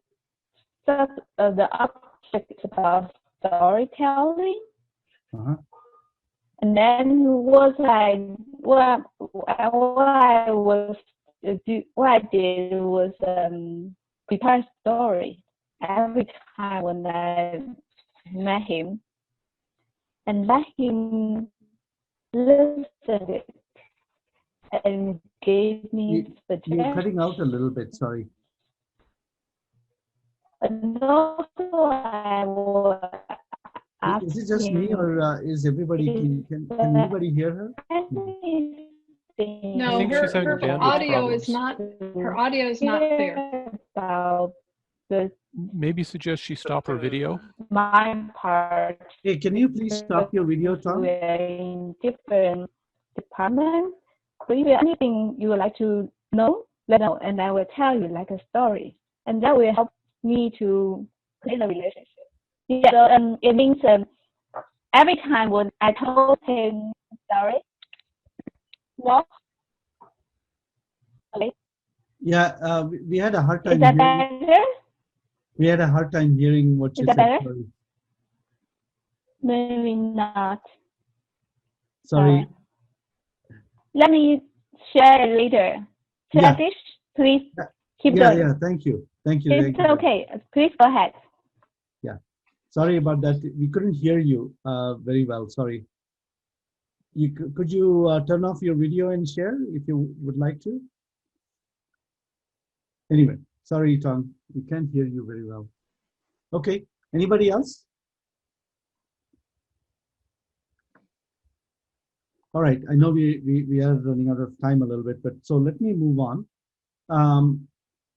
Speaker 2: object is about storytelling. And then was like what I did was prepare a story every time when I met him, and let him listen it and gave me
Speaker 1: You're
Speaker 2: suggestions.
Speaker 1: cutting out a little bit, sorry.
Speaker 2: And also I was
Speaker 1: Is it just me or is everybody, can anybody hear her?
Speaker 4: No,
Speaker 6: think she's having
Speaker 4: her
Speaker 6: bandwidth
Speaker 4: audio
Speaker 6: problems.
Speaker 4: is not clear.
Speaker 2: About the
Speaker 6: Maybe suggest she stop her video.
Speaker 2: my part.
Speaker 1: Hey, can you please stop your video, Tom?
Speaker 2: We're in different departments. So if there's anything you would like to know, let me know, and I will tell you like a story, and that will help me to create a relationship. Yeah, so it means every time when I told him story, no, okay.
Speaker 1: Yeah, we had a hard time
Speaker 2: Is that
Speaker 1: hearing.
Speaker 2: better?
Speaker 1: We had a hard time hearing what you
Speaker 2: Is that
Speaker 1: said.
Speaker 2: better?
Speaker 1: Sorry.
Speaker 2: Maybe not.
Speaker 1: Sorry.
Speaker 2: Let me share it later.
Speaker 1: Yeah.
Speaker 2: Satish, please keep
Speaker 1: Yeah,
Speaker 2: going.
Speaker 1: yeah, thank you. Thank you.
Speaker 2: It's okay. Please go ahead.
Speaker 1: Yeah. Sorry about that. We couldn't hear you very well. Sorry. Could you turn off your video and share if you would like to? Anyway, sorry, Tom. We can't hear you very well. Okay. Anybody else? All right. I know we are running out of time a little bit, but so let me move on.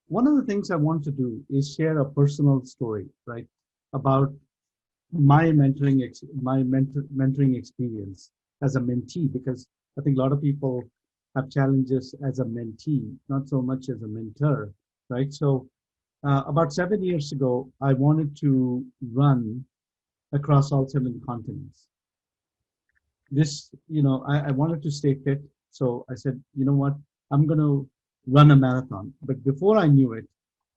Speaker 1: One of the things I want to do is share a personal story, right, about my mentoring experience as a mentee, because I think a lot of people have challenges as a mentee, not so much as a mentor, right? So about 7 years ago, I wanted to run across all 7 continents. This, I wanted to stay fit. So I said, you know what, I'm going to run a marathon. But before I knew it,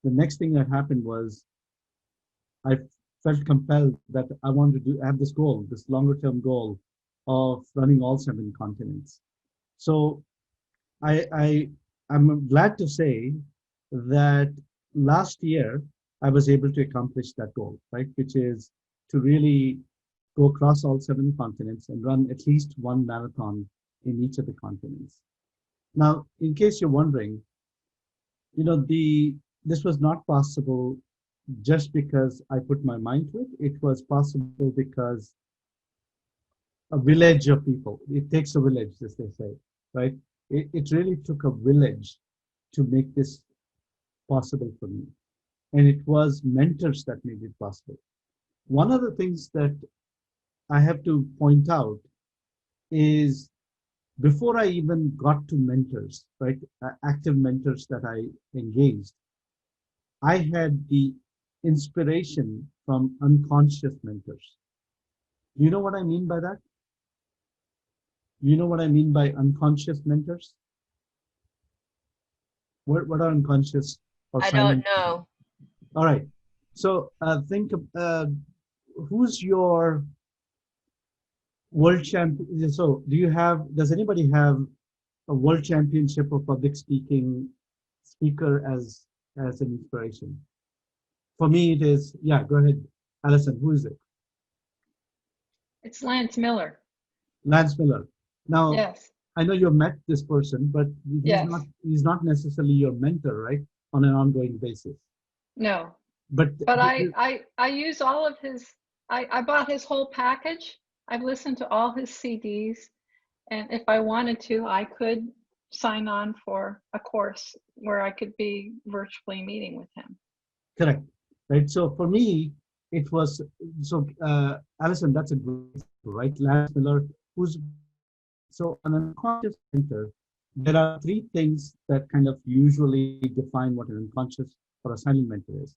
Speaker 1: the next thing that happened was I felt compelled that I wanted to have this goal, this longer term goal of running all 7 continents. So I'm glad to say that last year I was able to accomplish that goal, right? Which is to really go across all 7 continents and run at least 1 marathon in each of the continents. Now, in case you're wondering, this was not possible just because I put my mind to it. It was possible because a village of people. It takes a village, as they say, right? It really took a village to make this possible for me. And it was mentors that made it possible. One of the things that I have to point out is before I even got to mentors, right, active mentors that I engaged, I had the inspiration from unconscious mentors. Do you know what I mean by that? You know what I mean by unconscious mentors? What are unconscious or
Speaker 9: I don't
Speaker 1: silent mentors?
Speaker 9: know.
Speaker 1: All right. So think of who's your world champion. So does anybody have a world championship of public speaker as an inspiration? For me, it is, yeah, go ahead. Allison, who is it?
Speaker 4: It's Lance Miller.
Speaker 1: Lance Miller. Now,
Speaker 4: Yes.
Speaker 1: I know you've met this person, but
Speaker 4: Yes.
Speaker 1: he's not necessarily your mentor, right? On an ongoing basis.
Speaker 4: No.
Speaker 1: But
Speaker 4: I use all of his, I bought his whole package. I've listened to all his CDs. And if I wanted to, I could sign on for a course where I could be virtually meeting with him.
Speaker 1: correct. Right. So for me, it was, so Allison, that's a great, right? Lance Miller, who's, so an unconscious mentor, there are three things that kind of usually define what an unconscious or a silent mentor is.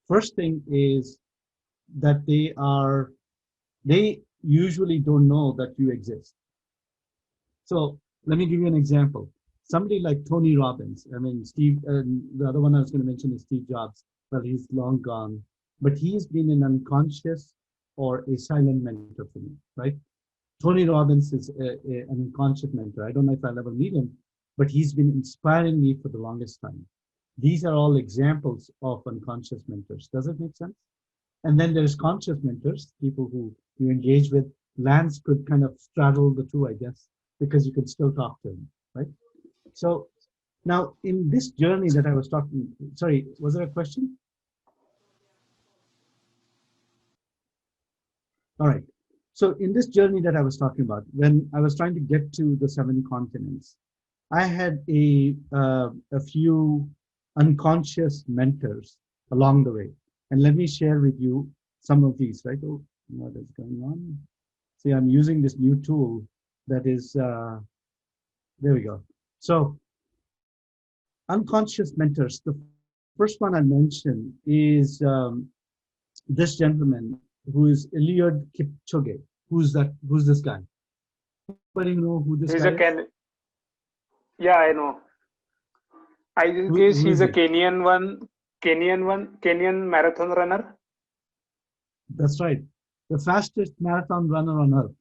Speaker 1: First thing is that they usually don't know that you exist. So let me give you an example. Somebody like Tony Robbins, I mean, the other one I was going to mention is Steve Jobs. Well, he's long gone, but he's been an unconscious or a silent mentor for me, right? Tony Robbins is an unconscious mentor. I don't know if I'll ever meet him, but he's been inspiring me for the longest time. These are all examples of unconscious mentors. Does it make sense? And then there's conscious mentors, people who you engage with. Lance could kind of straddle the two, I guess, because you could still talk to him, right? So now in this journey that I was talking, sorry, was there a question? All right. So in this journey that I was talking about, when I was trying to get to the 7 continents, I had a few unconscious mentors along the way. And let me share with you some of these, right? Oh, what is going on? See, I'm using this new tool that is, there we go. So unconscious mentors, the first one I mentioned is this gentleman who is Eliud Kipchoge. Who's this guy? Anybody know who this guy is?
Speaker 8: Yeah, I know. I guess
Speaker 1: Who
Speaker 8: he's
Speaker 1: is
Speaker 8: a
Speaker 1: he?
Speaker 8: Kenyan marathon runner.
Speaker 1: That's right. The fastest marathon runner on earth.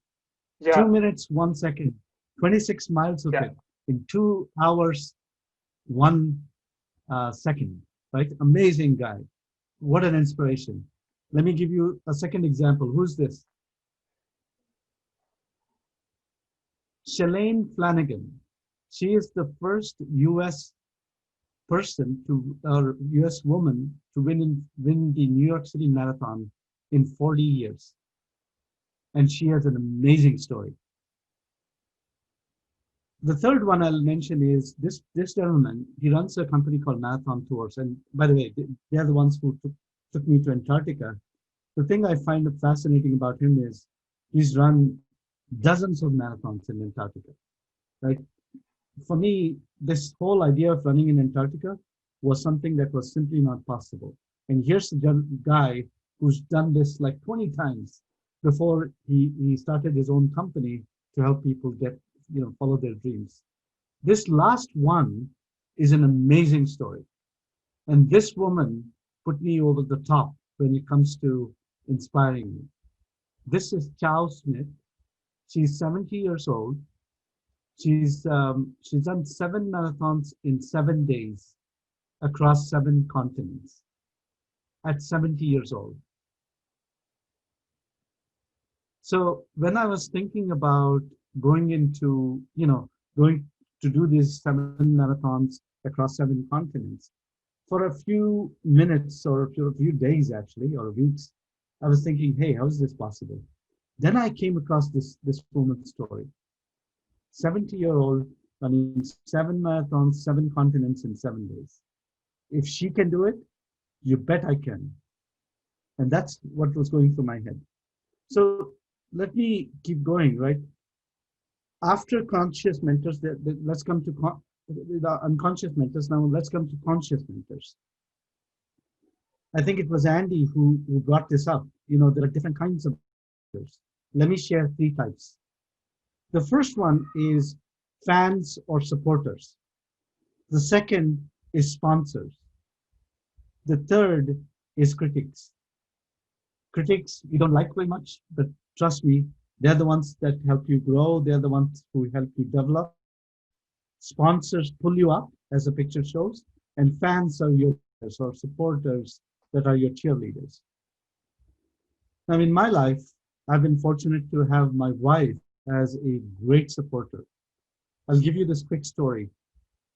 Speaker 8: Yeah.
Speaker 1: 2 minutes, 1 second, 26 miles of it in 2 hours, 1 second, right? Amazing guy. What an inspiration. Let me give you a second example. Who's this? Shalane Flanagan. She is the first US person or US woman to win the New York City Marathon in 40 years. And she has an amazing story. The third one I'll mention is this gentleman. He runs a company called Marathon Tours. And by the way, they're the ones who took me to Antarctica. The thing I find fascinating about him is he's run dozens of marathons in Antarctica, right? For me, this whole idea of running in Antarctica was something that was simply not possible. And here's the guy who's done this like 20 times before he started his own company to help people follow their dreams. This last one is an amazing story. And this woman put me over the top when it comes to inspiring me. This is Chow Smith. She's 70 years old. She's done 7 marathons in 7 days across 7 continents at 70 years old. So when I was thinking about going to do these 7 marathons across 7 continents, for a few minutes or a few days actually, or weeks, I was thinking, hey, how is this possible? Then I came across this woman's story. 70-year-old running 7 marathons, 7 continents in 7 days. If she can do it, you bet I can. And that's what was going through my head. So let me keep going, right? After conscious mentors, let's come to the unconscious mentors. Now let's come to conscious mentors. I think it was Andy who brought this up. You know, there are different kinds of mentors. Let me share 3 types. The first one is fans or supporters. The second is sponsors. The third is critics. Critics you don't like very much, but trust me, they're the ones that help you grow. They're the ones who help you develop. Sponsors pull you up, as the picture shows, and fans are your or supporters that are your cheerleaders. Now, in my life, I've been fortunate to have my wife as a great supporter. I'll give you this quick story.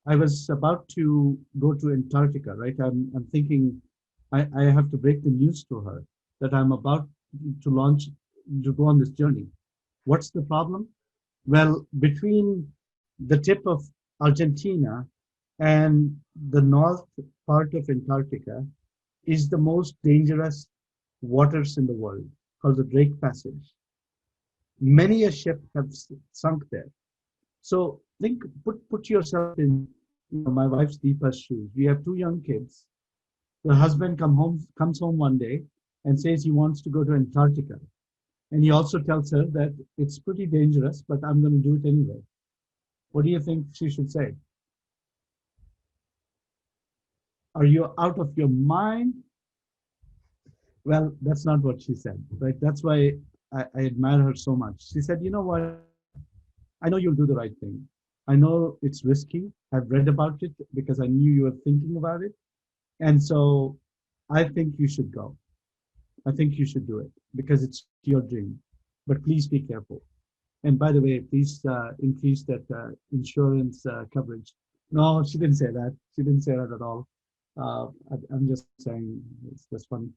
Speaker 1: I was about to go to Antarctica, right? I'm thinking I have to break the news to her that I'm about to go on this journey. What's the problem? Well, between the tip of Argentina and the north part of Antarctica is the most dangerous waters in the world, called the Drake Passage. Many a ship have sunk there. So put yourself in my wife's deepest shoes. We have 2 young kids. The husband comes home one day and says he wants to go to Antarctica. And he also tells her that it's pretty dangerous, but I'm going to do it anyway. What do you think she should say? Are you out of your mind? Well, that's not what she said, right? That's why I admire her so much. She said, you know what? I know you'll do the right thing. I know it's risky. I've read about it because I knew you were thinking about it. And so I think you should go. I think you should do it because it's your dream. But please be careful. And by the way, please increase that insurance coverage. No, she didn't say that. She didn't say that at all. I'm just saying it's just funny.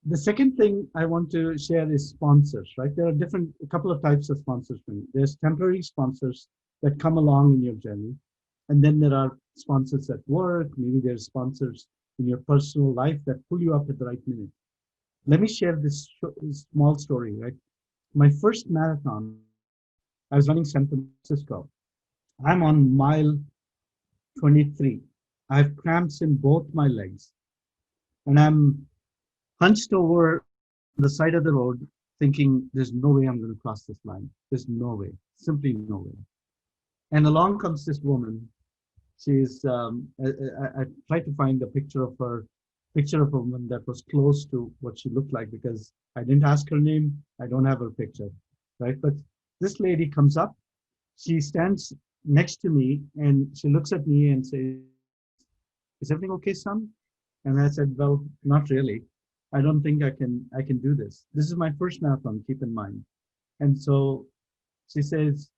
Speaker 1: The second thing I want to share is sponsors, right? There are a couple of types of sponsors for me. There's temporary sponsors that come along in your journey. And then there are sponsors at work. Maybe there's sponsors in your personal life that pull you up at the right minute. Let me share this small story, right? My first marathon, I was running San Francisco. I'm on mile 23. I have cramps in both my legs. And I'm hunched over the side of the road thinking, there's no way I'm going to cross this line. There's no way, simply no way. And along comes this woman. She's, I tried to find a picture of a woman that was close to what she looked like because I didn't ask her name. I don't have her picture, right? But this lady comes up. She stands next to me and she looks at me and says, is everything okay, son? And I said, well, not really. I don't think I can do this. This is my first marathon, keep in mind. And so she says,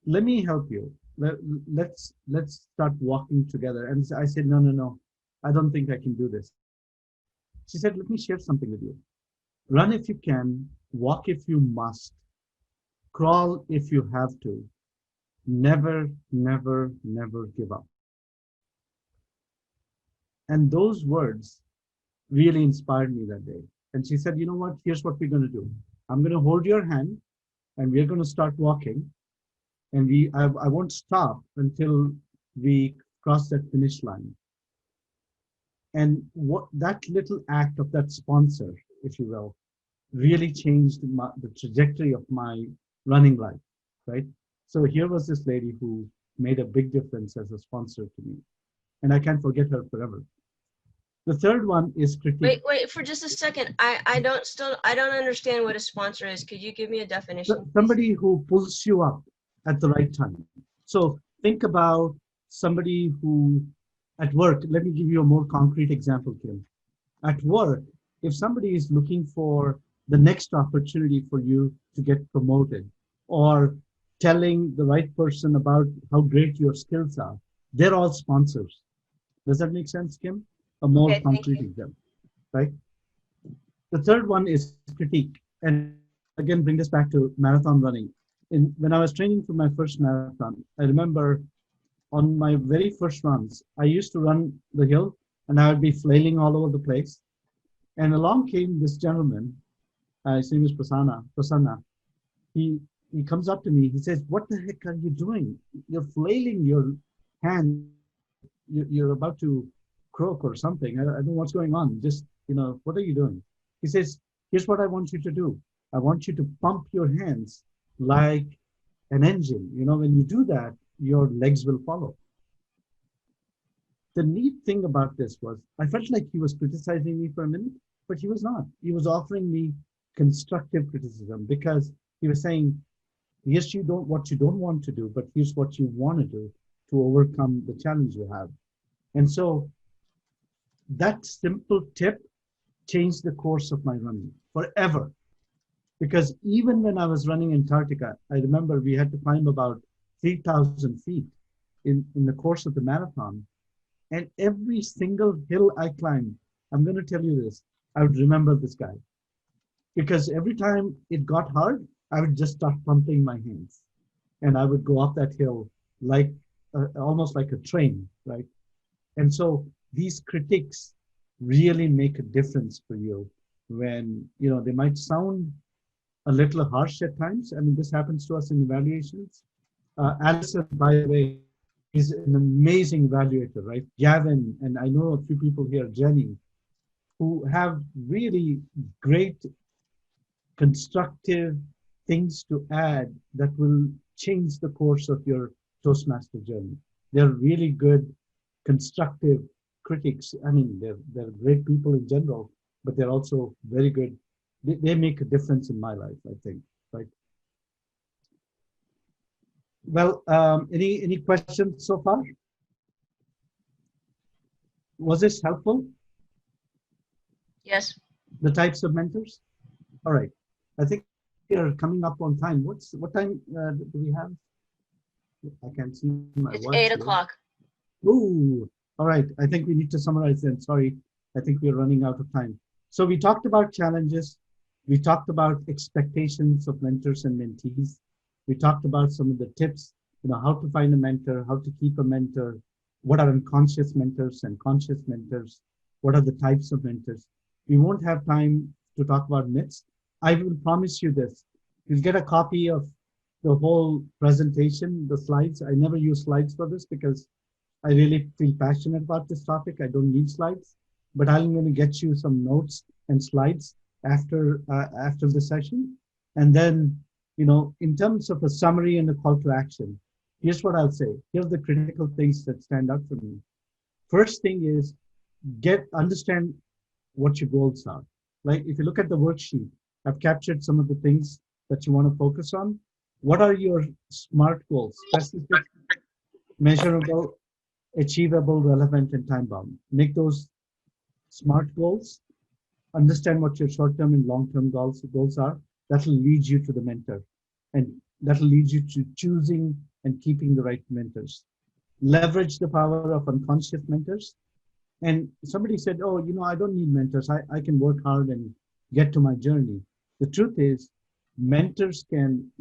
Speaker 1: let me help you. Let's start walking together. And I said, no, I don't think I can do this. She said, let me share something with you. Run if you can, walk if you must, crawl if you have to. Never, never, never give up. And those words really inspired me that day. And she said, you know what, here's what we're going to do. I'm going to hold your hand and we're going to start walking. And I won't stop until we cross that finish line. And what that little act of that sponsor, if you will, really changed the trajectory of my running life, right? So here was this lady who made a big difference as a sponsor to me. And I can't forget her forever. The third one is critique.
Speaker 9: Wait for just a second. I don't understand what a sponsor is. Could you give me a definition?
Speaker 1: Somebody who pulls you up at the right time. So think about somebody who at work, let me give you a more concrete example, Kim. At work, if somebody is looking for the next opportunity for you to get promoted or telling the right person about how great your skills are, they're all sponsors. Does that make sense, Kim? A more concrete example, right? The third one is critique. And again, bring this back to marathon running. When I was training for my first marathon, I remember on my very first runs, I used to run the hill and I would be flailing all over the place. And along came this gentleman. his name is Prasanna. He comes up to me. He says, "What the heck are you doing? You're flailing your hand. You're about to croak or something. I don't know what's going on. Just, what are you doing?" He says, "Here's what I want you to do. I want you to pump your hands like an engine. When you do that, your legs will follow." The neat thing about this was I felt like he was criticizing me for a minute, but he was not. He was offering me constructive criticism because he was saying, "Yes, what you don't want to do, but here's what you want to do to overcome the challenge you have." And so that simple tip changed the course of my running forever. Because even when I was running Antarctica, I remember we had to climb about 3,000 feet in the course of the marathon. And every single hill I climbed, I'm going to tell you this, I would remember this guy. Because every time it got hard, I would just start pumping my hands. And I would go up that hill like almost like a train, right? And so these critiques really make a difference for you when, they might sound a little harsh at times. I mean, this happens to us in evaluations. Alison, by the way, is an amazing evaluator, right? Gavin, and I know a few people here, Jenny, who have really great constructive things to add that will change the course of your Toastmaster journey. They're really good constructive critics. I mean, they're great people in general, but they're also very good. They make a difference in my life, I think, right? Well, any questions so far? Was this helpful?
Speaker 9: Yes.
Speaker 1: The types of mentors? All right. I think we are coming up on time. What time do we have? I can't see my
Speaker 9: It's
Speaker 1: watch
Speaker 9: 8
Speaker 1: here.
Speaker 9: o'clock.
Speaker 1: Ooh, all right. I think we need to summarize then. Sorry, I think we're running out of time. So we talked about challenges. We talked about expectations of mentors and mentees. We talked about some of the tips, how to find a mentor, how to keep a mentor, what are unconscious mentors and conscious mentors, what are the types of mentors. We won't have time to talk about myths. I will promise you this. You'll get a copy of the whole presentation, the slides. I never use slides for this because I really feel passionate about this topic. I don't need slides, but I'm going to get you some notes and slides after the session. And then, in terms of a summary and a call to action, here's what I'll say. Here are the critical things that stand out for me. First thing is understand what your goals are. Like if you look at the worksheet, I've captured some of the things that you want to focus on. What are your SMART goals? Specific, measurable, achievable, relevant, and time-bound. Make those SMART goals. Understand what your short-term and long-term goals are. That will lead you to the mentor. And that will lead you to choosing and keeping the right mentors. Leverage the power of unconscious mentors. And somebody said, "Oh, I don't need mentors. I can work hard and get to my journey." The truth is, mentors can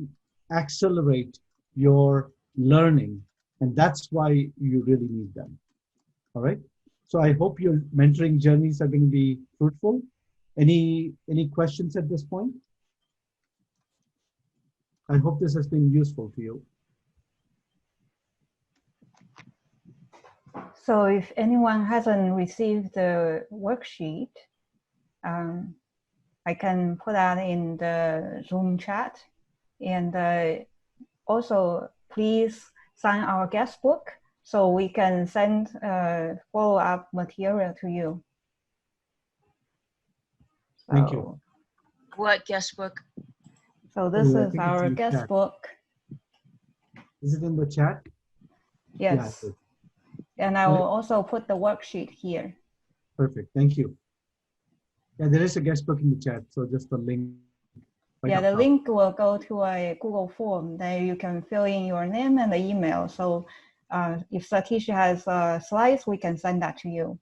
Speaker 1: accelerate your learning. And that's why you really need them. All right. So I hope your mentoring journeys are going to be fruitful. Any questions at this point? I hope this has been useful to you.
Speaker 2: So if anyone hasn't received the worksheet, I can put that in the Zoom chat. And also, please sign our guest book so we can send follow-up material to you.
Speaker 1: Thank you.
Speaker 9: What guest book?
Speaker 2: So this is our guest book.
Speaker 1: Is it in the chat?
Speaker 2: Yes. Yeah, and I will also put the worksheet here.
Speaker 1: Perfect. Thank you. Yeah, there is a guest book in the chat, so just the link.
Speaker 2: Right, yeah, the link will go to a Google form. There you can fill in your name and the email. So if Satish has slides, we can send that to you.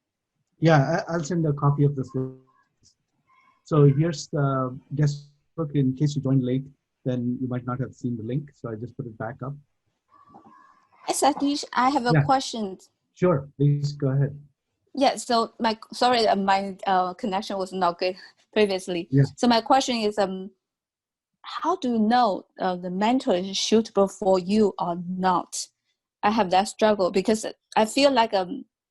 Speaker 1: Yeah, I'll send a copy of the slides. So here's the guest book. In case you joined late, then you might not have seen the link. So I just put it back up.
Speaker 10: Hi, Satish. I have a question.
Speaker 1: Sure, please go ahead.
Speaker 10: Yeah, so my connection was not good. previously.
Speaker 1: Yeah.
Speaker 10: So my question is, how do you know the mentor is suitable for you or not? I have that struggle because I feel like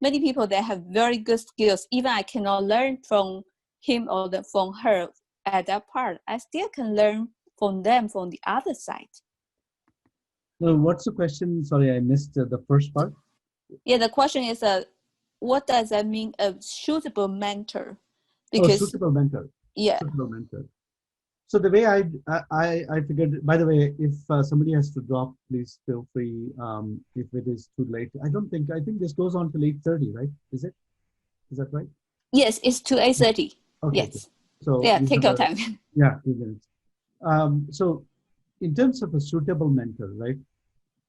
Speaker 10: many people that have very good skills, even I cannot learn from him or from her at that part, I still can learn from them from the other side.
Speaker 1: So what's the question? Sorry, I missed the first part.
Speaker 10: Yeah, the question is, what does that mean, a suitable mentor? Because
Speaker 1: suitable mentor.
Speaker 10: Yeah.
Speaker 1: Suitable mentor. So the way I figured, by the way, if somebody has to drop, please feel free. If it is too late, I think this goes on till 8:30, right? Is it? Is that right?
Speaker 10: Yes, it's to 8:30.
Speaker 1: Okay.
Speaker 10: Yes.
Speaker 1: Okay. So
Speaker 10: yeah, take your time.
Speaker 1: Yeah, 2 minutes. So in terms of a suitable mentor, right?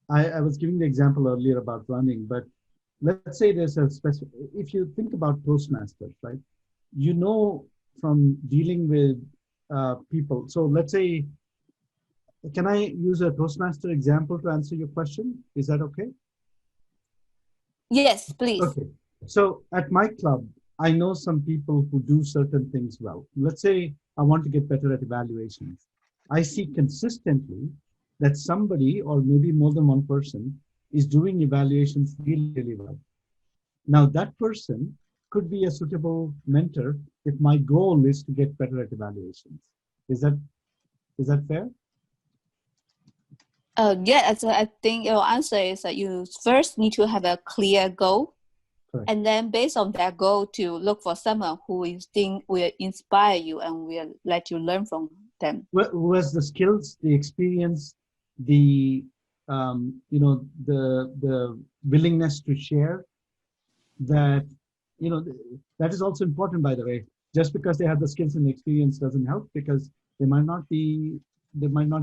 Speaker 1: I was giving the example earlier about running, but let's say there's a specific, if you think about Toastmasters, right? You know, from dealing with people. So let's say, can I use a Toastmaster example to answer your question? Is that okay?
Speaker 10: Yes, please.
Speaker 1: Okay. So at my club, I know some people who do certain things well. Let's say I want to get better at evaluations. I see consistently that somebody, or maybe more than one person, is doing evaluations really, really well. Now that person could be a suitable mentor if my goal is to get better at evaluations. Is that fair?
Speaker 10: Yeah, I think your answer is that you first need to have a clear goal. Correct. And then based on that goal to look for someone who you think will inspire you and will let you learn from them.
Speaker 1: Who has the skills, the experience, the the willingness to share. That that is also important, by the way. Just because they have the skills and the experience doesn't help, because they might not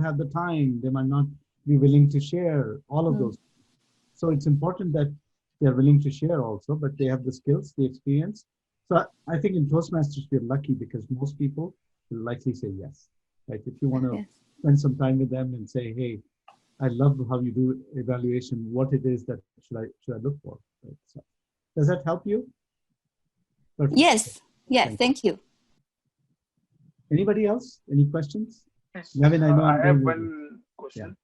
Speaker 1: have the time, they might not be willing to share all of those. So it's important that they're willing to share also, but they have the skills, the experience. So I think in Toastmasters we're lucky because most people will likely say yes. Right? If you want to spend some time with them and say, hey, I love how you do evaluation, what it is that should I look for? Right? So, does that help you? Perfect.
Speaker 10: Yes. Yes. Thank you.
Speaker 1: Anybody else? Any questions?
Speaker 8: Yes.
Speaker 1: Gavin, I know
Speaker 8: I have one question.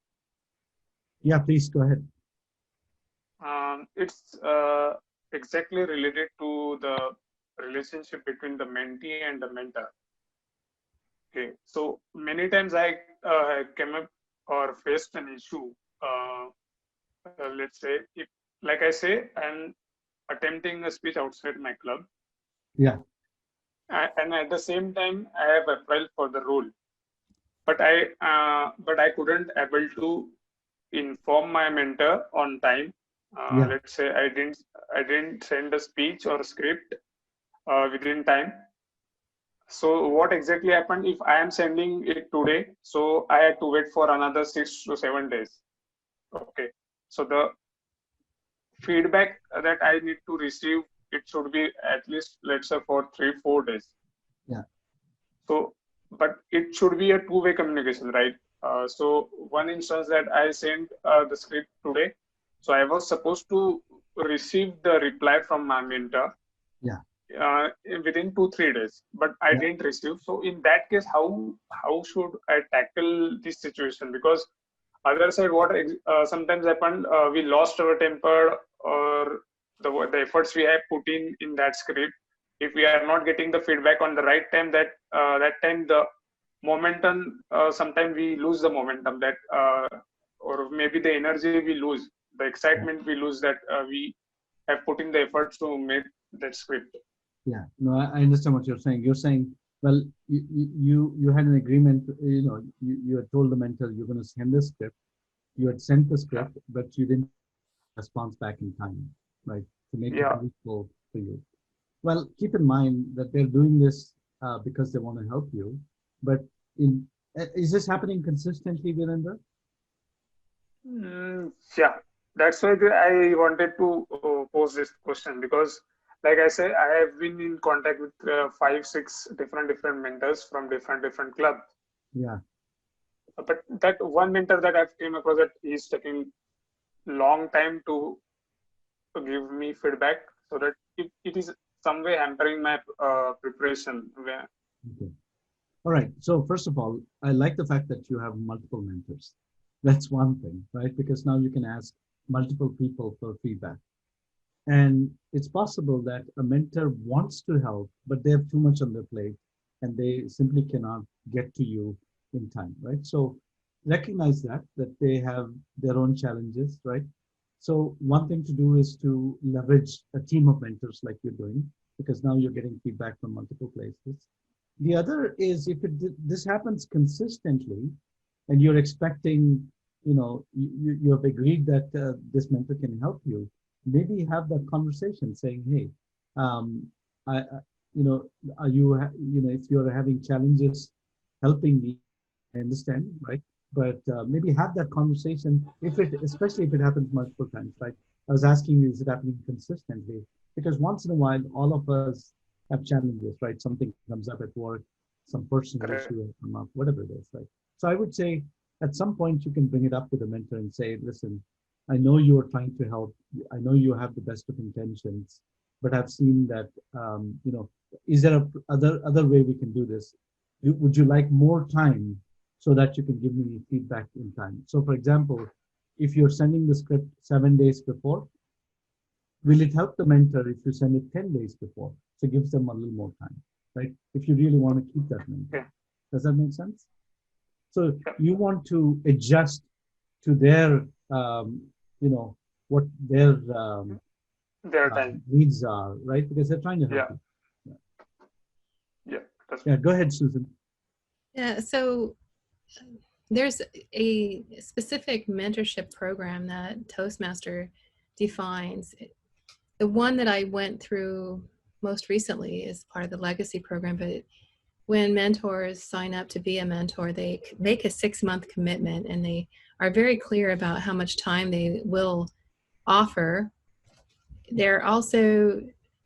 Speaker 1: Yeah, please go ahead.
Speaker 8: It's exactly related to the relationship between the mentee and the mentor. Okay, so many times I came up or faced an issue. Let's say, if, like I say, I'm attempting a speech outside my club.
Speaker 1: Yeah.
Speaker 8: And at the same time, I have applied for the role, but I couldn't able to inform my mentor on time. Let's say I didn't send a speech or script within time. So what exactly happened? If I am sending it today, so I had to wait for another 6 to 7 days. Okay. So the feedback that I need to receive, it should be at least, let's say, for 3-4 days.
Speaker 1: Yeah.
Speaker 8: So, but it should be a two-way communication, right? So one instance that I sent the script today, so I was supposed to receive the reply from my mentor.
Speaker 1: Yeah.
Speaker 8: Within 2-3 days, but I didn't receive. So in that case, how should I tackle this situation? Because other side, what sometimes happened, we lost our temper, or the efforts we have put in that script. If we are not getting the feedback on the right time, that time the momentum, sometimes we lose the momentum, that or maybe the energy we lose, the excitement we lose, that we have put in the efforts to make that script.
Speaker 1: Yeah, no, I understand what you're saying. You're saying, well, you had an agreement, you had told the mentor you're going to send the script. You had sent the script, but you didn't response back in time, right? To make it useful for you. Well, keep in mind that they're doing this because they want to help you. But is this happening consistently, Virendra?
Speaker 8: Yeah, that's why I wanted to pose this question, because like I say, I have been in contact with 5-6 different mentors from different clubs.
Speaker 1: Yeah.
Speaker 8: But that one mentor that I've came across, that he's taking long time to give me feedback, so that it is some way hampering my preparation.
Speaker 1: Okay. All right. So first of all, I like the fact that you have multiple mentors. That's one thing, right? Because now you can ask multiple people for feedback. And it's possible that a mentor wants to help, but they have too much on their plate and they simply cannot get to you in time, right? So recognize that they have their own challenges, right? So one thing to do is to leverage a team of mentors like you're doing, because now you're getting feedback from multiple places. The other is if this happens consistently and you're expecting, you have agreed that this mentor can help you, maybe have that conversation saying, hey, um, you know, are you, if you're having challenges helping me, I understand, right? But maybe have that conversation especially if it happens multiple times, right? I was asking you, is it happening consistently? Because once in a while, all of us have challenges, right? Something comes up at work, some personal issue has come up, whatever it is, right? So I would say at some point you can bring it up with the mentor and say, listen, I know you are trying to help. I know you have the best of intentions, but I've seen that, is there a other way we can do this? Would you like more time so that you can give me feedback in time? So for example, if you're sending the script 7 days before, will it help the mentor if you send it 10 days before? So it gives them a little more time, right? If you really want to keep that mentor.
Speaker 8: Yeah.
Speaker 1: Does that make sense? So you want to adjust to their, what their
Speaker 8: time.
Speaker 1: needs are, right? Because they're trying to help you.
Speaker 8: Yeah.
Speaker 1: Go ahead, Susan.
Speaker 11: Yeah, so there's a specific mentorship program that Toastmaster defines. The one that I went through most recently is part of the legacy program, but when mentors sign up to be a mentor, they make a 6-month commitment and they are very clear about how much time they will offer. They're also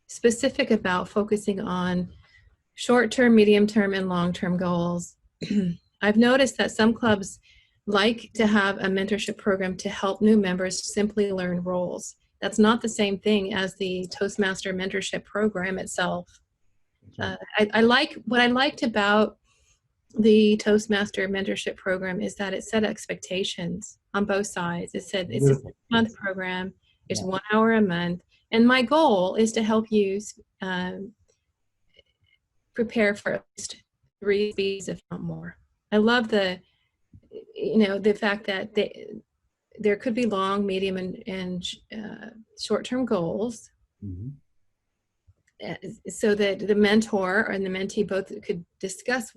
Speaker 11: specific about focusing on short-term, medium-term, and long-term goals. I've noticed that some clubs like to have a mentorship program to help new members simply learn roles. That's not the same thing as the Toastmaster mentorship program itself. I like what I liked about the Toastmaster mentorship program is that it set expectations on both sides. It said it's a 6-month program, it's 1 hour a month, and my goal is to help you prepare for at least 3 speeds, if not more. I love the fact that there could be long, medium, and short-term goals.
Speaker 1: Mm-hmm.
Speaker 11: So that the mentor and the mentee both could discuss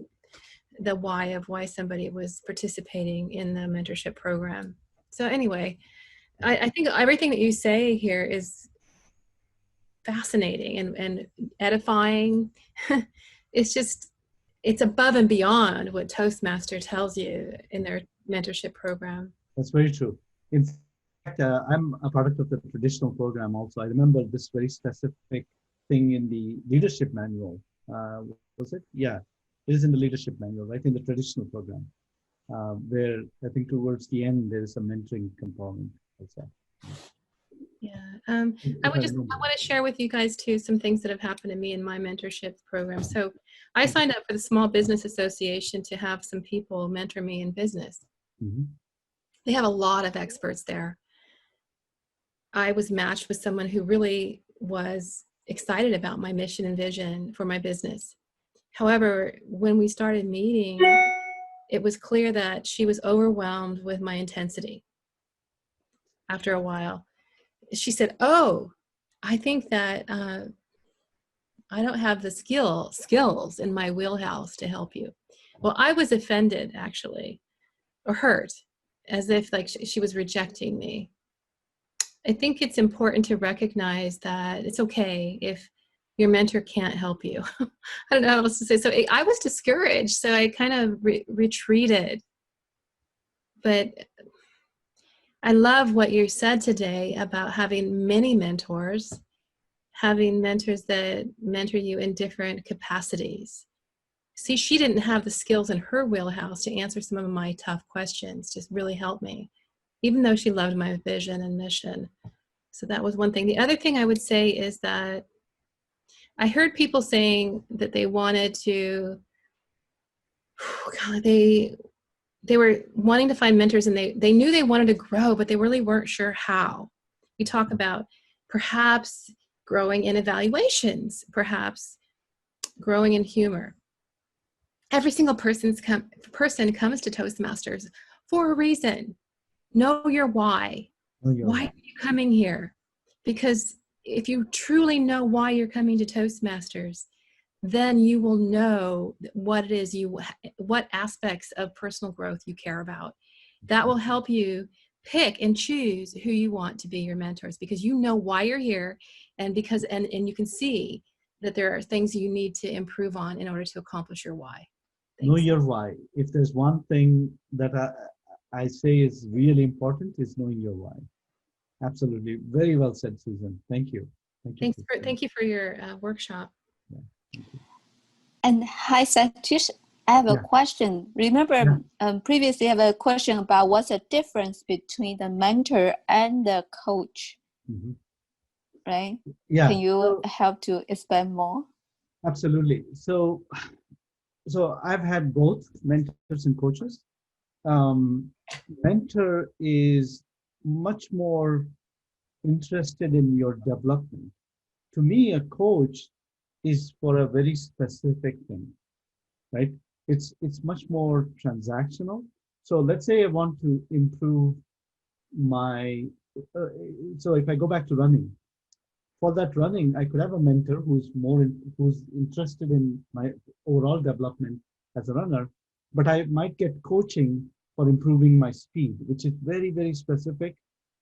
Speaker 11: the why of why somebody was participating in the mentorship program. So anyway, I think everything that you say here is fascinating and edifying. It's above and beyond what Toastmaster tells you in their mentorship program.
Speaker 1: That's very true. In fact, I'm a product of the traditional program also. I remember this very specific thing in the leadership manual. Was it? Yeah, it is in the leadership manual, right? In the traditional program, where I think towards the end, there is a mentoring component also.
Speaker 11: Yeah, I want to share with you guys too some things that have happened to me in my mentorship program. So I signed up for the Small Business Association to have some people mentor me in business.
Speaker 1: Mm-hmm.
Speaker 11: They have a lot of experts there. I was matched with someone who really was excited about my mission and vision for my business. However, when we started meeting, it was clear that she was overwhelmed with my intensity. After a while, she said, "Oh, I think that I don't have the skills in my wheelhouse to help you." Well, I was offended, actually, or hurt, as if like she was rejecting me. I think it's important to recognize that it's okay if your mentor can't help you. I don't know how else to say. So I was discouraged, so I kind of retreated. But I love what you said today about having many mentors, having mentors that mentor you in different capacities. See, she didn't have the skills in her wheelhouse to answer some of my tough questions, just really helped me, even though she loved my vision and mission. So that was one thing. The other thing I would say is that I heard people saying that they wanted to God, they were wanting to find mentors, and they knew they wanted to grow, but they really weren't sure how. We talk about perhaps growing in evaluations, perhaps growing in humor. Every single person comes to Toastmasters for a reason. Know your why. Why are you coming here? Because if you truly know why you're coming to Toastmasters, then you will know what it is what aspects of personal growth you care about. That will help you pick and choose who you want to be your mentors, because you know why you're here, and because and you can see that there are things you need to improve on in order to accomplish your why.
Speaker 1: Know your why. If there's one thing that I say is really important, is knowing your why. Absolutely. Very well said, Susan. Thank you.
Speaker 11: Thank you for your workshop.
Speaker 1: Yeah, thank you.
Speaker 10: And hi, Satish. I have a question. Remember, previously I have a question about what's the difference between the mentor and the coach, right?
Speaker 1: Yeah.
Speaker 10: Can you help to explain more?
Speaker 1: Absolutely. So I've had both mentors and coaches. Mentor is much more interested in your development. To me, a coach is for a very specific thing, right? It's much more transactional. So let's say I want to improve my, so if I go back to running, for that running, I could have a mentor who's interested in my overall development as a runner, but I might get coaching for improving my speed, which is very, very specific.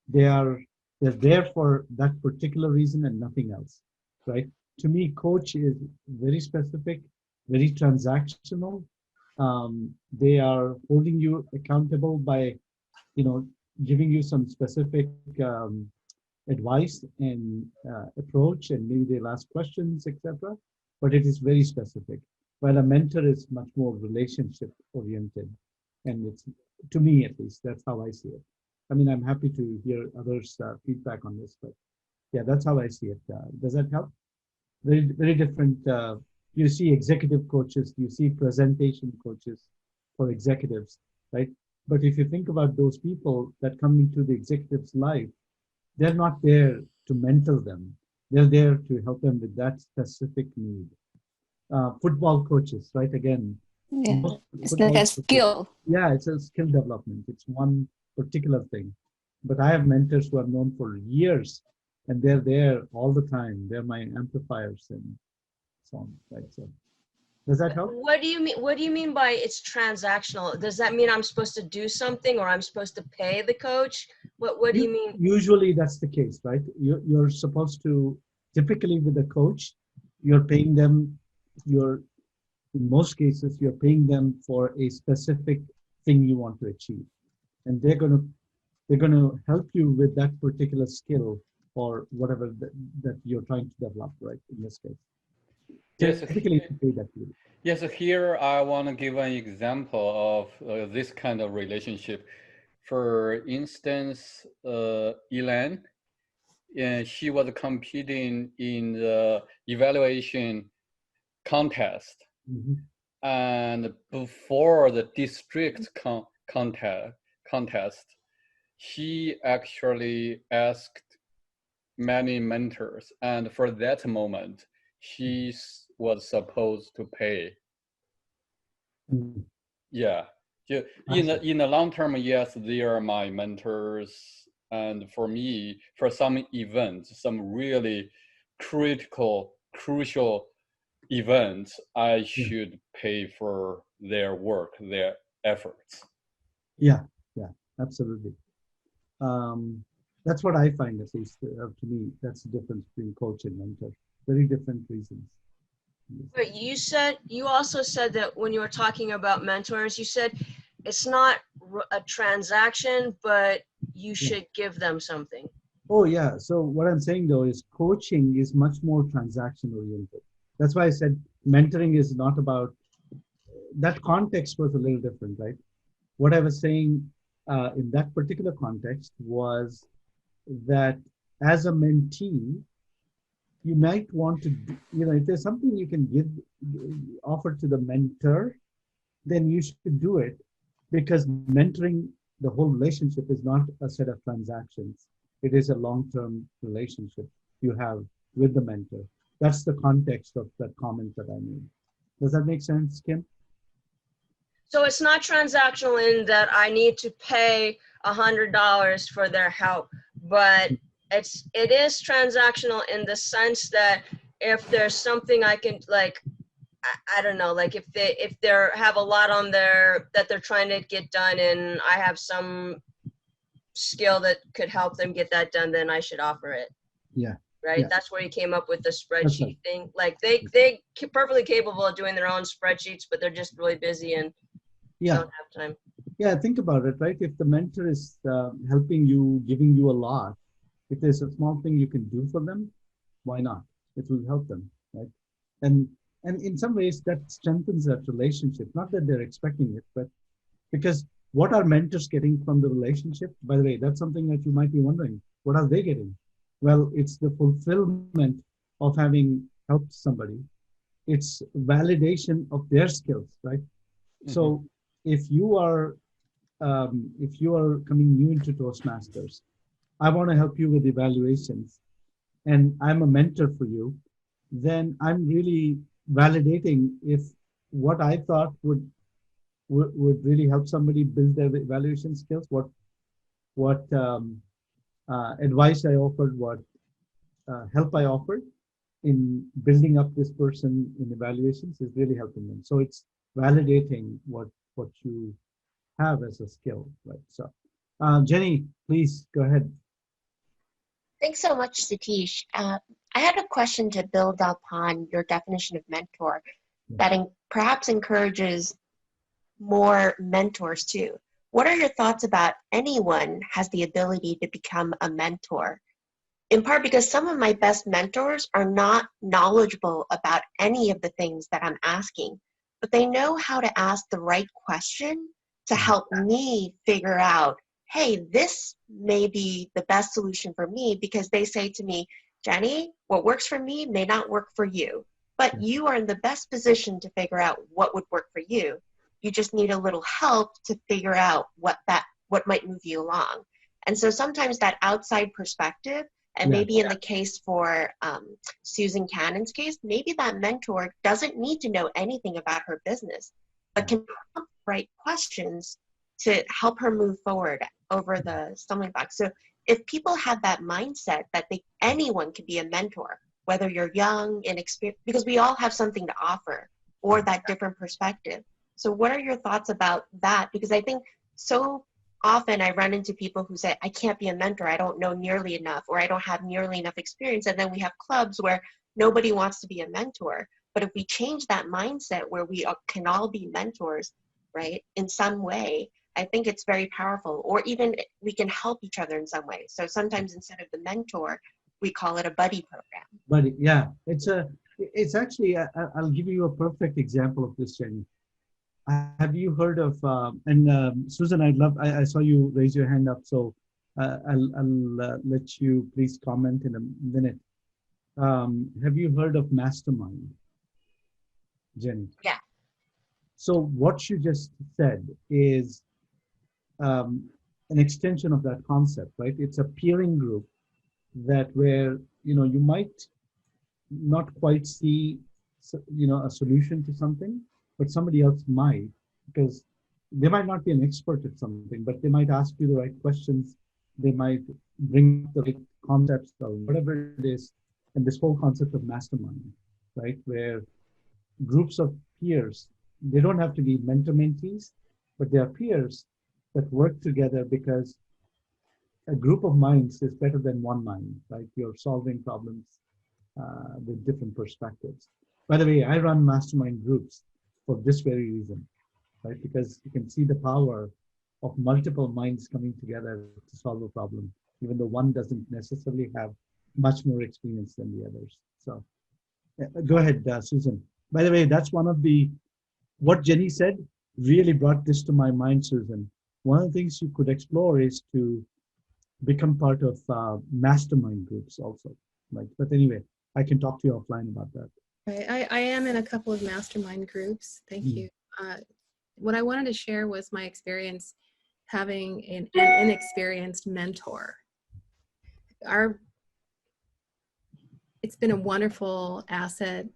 Speaker 1: They're there for that particular reason and nothing else, right? To me, coach is very specific, very transactional. They are holding you accountable by, giving you some specific advice and approach, and maybe they'll ask questions, etc. But it is very specific. While a mentor is much more relationship oriented, and it's, to me at least, that's how I see it. I mean, I'm happy to hear others' feedback on this, but yeah, that's how I see it. Does that help? Very, very different. You see executive coaches, you see presentation coaches for executives, right? But if you think about those people that come into the executive's life, they're not there to mentor them. They're there to help them with that specific need. Football coaches, right? Again,
Speaker 10: it's like a skill.
Speaker 1: Yeah, it's a skill development. It's one particular thing. But I have mentors who I've known for years, and they're there all the time. They're my amplifiers and so on, right? So, does that help?
Speaker 9: What do you mean? What do you mean by it's transactional? Does that mean I'm supposed to do something, or I'm supposed to pay the coach? What do you mean?
Speaker 1: Usually that's the case, right? You're supposed to, typically with a coach, you're paying them, in most cases, you're paying them for a specific thing you want to achieve. And they're going to help you with that particular skill or whatever that you're trying to develop, right? In this case.
Speaker 5: Yes,
Speaker 1: typically pay that to you.
Speaker 5: Yes, here I want to give an example of this kind of relationship. For instance, Elaine, and she was competing in the evaluation contest. And before the district contest, she actually asked many mentors. And for that moment, she was supposed to pay. Yeah. In the long term, yes, they are my mentors. And for me, for some events, some really crucial events, I should pay for their work, their efforts.
Speaker 1: Yeah, absolutely. That's what I find, at least to me, that's the difference between coach and mentor. Very different reasons.
Speaker 9: But you also said that when you were talking about mentors, you said it's not a transaction, but you should give them something.
Speaker 1: Oh yeah. So what I'm saying though is coaching is much more transaction oriented. That's why I said mentoring is not about, that context was a little different, right? What I was saying in that particular context was that as a mentee, you might want to, if there's something you can offer to the mentor, then you should do it, because mentoring, the whole relationship is not a set of transactions. It is a long-term relationship you have with the mentor. That's the context of that comment that I made. Does that make sense, Kim?
Speaker 9: So it's not transactional in that I need to pay $100 for their help, but it is transactional in the sense that if there's something I can, like, I don't know, like if they have a lot on there that they're trying to get done and I have some skill that could help them get that done, then I should offer it.
Speaker 1: Yeah.
Speaker 9: Right.
Speaker 1: Yeah.
Speaker 9: That's where you came up with the spreadsheet
Speaker 1: right.
Speaker 9: thing. Like they perfectly capable of doing their own spreadsheets, but they're just really busy and don't have time.
Speaker 1: Yeah. Think about it, right? If the mentor is helping you, giving you a lot, if there's a small thing you can do for them, why not? It will help them, right? And in some ways that strengthens that relationship. Not that they're expecting it, but because what are mentors getting from the relationship? By the way, that's something that you might be wondering. What are they getting? Well, it's the fulfillment of having helped somebody. It's validation of their skills, right? Mm-hmm. So if you are coming new into Toastmasters, I want to help you with evaluations, and I'm a mentor for you, then I'm really validating if what I thought would really help somebody build their evaluation skills, what advice I offered, what help I offered in building up this person in evaluations is really helping them. So it's validating what you have as a skill, right? So Jenny, please go ahead.
Speaker 12: Thanks so much, Satish. I had a question to build upon your definition of mentor that perhaps encourages more mentors too. What are your thoughts about anyone has the ability to become a mentor? In part because some of my best mentors are not knowledgeable about any of the things that I'm asking, but they know how to ask the right question to help me figure out, hey, this may be the best solution for me, because they say to me, Jenny, what works for me may not work for you, but you are in the best position to figure out what would work for you. You just need a little help to figure out what might move you along. And so sometimes that outside perspective, and maybe in the case for Susan Cannon's case, maybe that mentor doesn't need to know anything about her business, but can prompt the right questions to help her move forward over the stumbling block. So if people have that mindset that anyone can be a mentor, whether you're young, inexperienced, because we all have something to offer or that different perspective. So what are your thoughts about that? Because I think so often I run into people who say, I can't be a mentor, I don't know nearly enough, or I don't have nearly enough experience. And then we have clubs where nobody wants to be a mentor. But if we change that mindset where we can all be mentors, right, in some way, I think it's very powerful. Or even we can help each other in some way. So sometimes instead of the mentor, we call it a buddy program.
Speaker 1: Buddy, yeah, it's actually, I'll give you a perfect example of this, Jenny. Have you heard of, Susan, I saw you raise your hand up, so I'll let you please comment in a minute. Have you heard of Mastermind, Jenny?
Speaker 12: Yeah.
Speaker 1: So what you just said is an extension of that concept, right? It's a peering group where you might not quite see a solution to something, but somebody else might, because they might not be an expert at something, but they might ask you the right questions. They might bring the right concepts or whatever it is. And this whole concept of mastermind, right? Where groups of peers, they don't have to be mentor-mentees, but they are peers that work together, because a group of minds is better than one mind, right? You're solving problems with different perspectives. By the way, I run mastermind groups for this very reason, right? Because you can see the power of multiple minds coming together to solve a problem, even though one doesn't necessarily have much more experience than the others. So go ahead, Susan. By the way, that's one of what Jenny said really brought this to my mind, Susan. One of the things you could explore is to become part of mastermind groups also. Right? But anyway, I can talk to you offline about that.
Speaker 11: Right. I am in a couple of mastermind groups. Thank you. what I wanted to share was my experience having an inexperienced mentor. It's been a wonderful asset,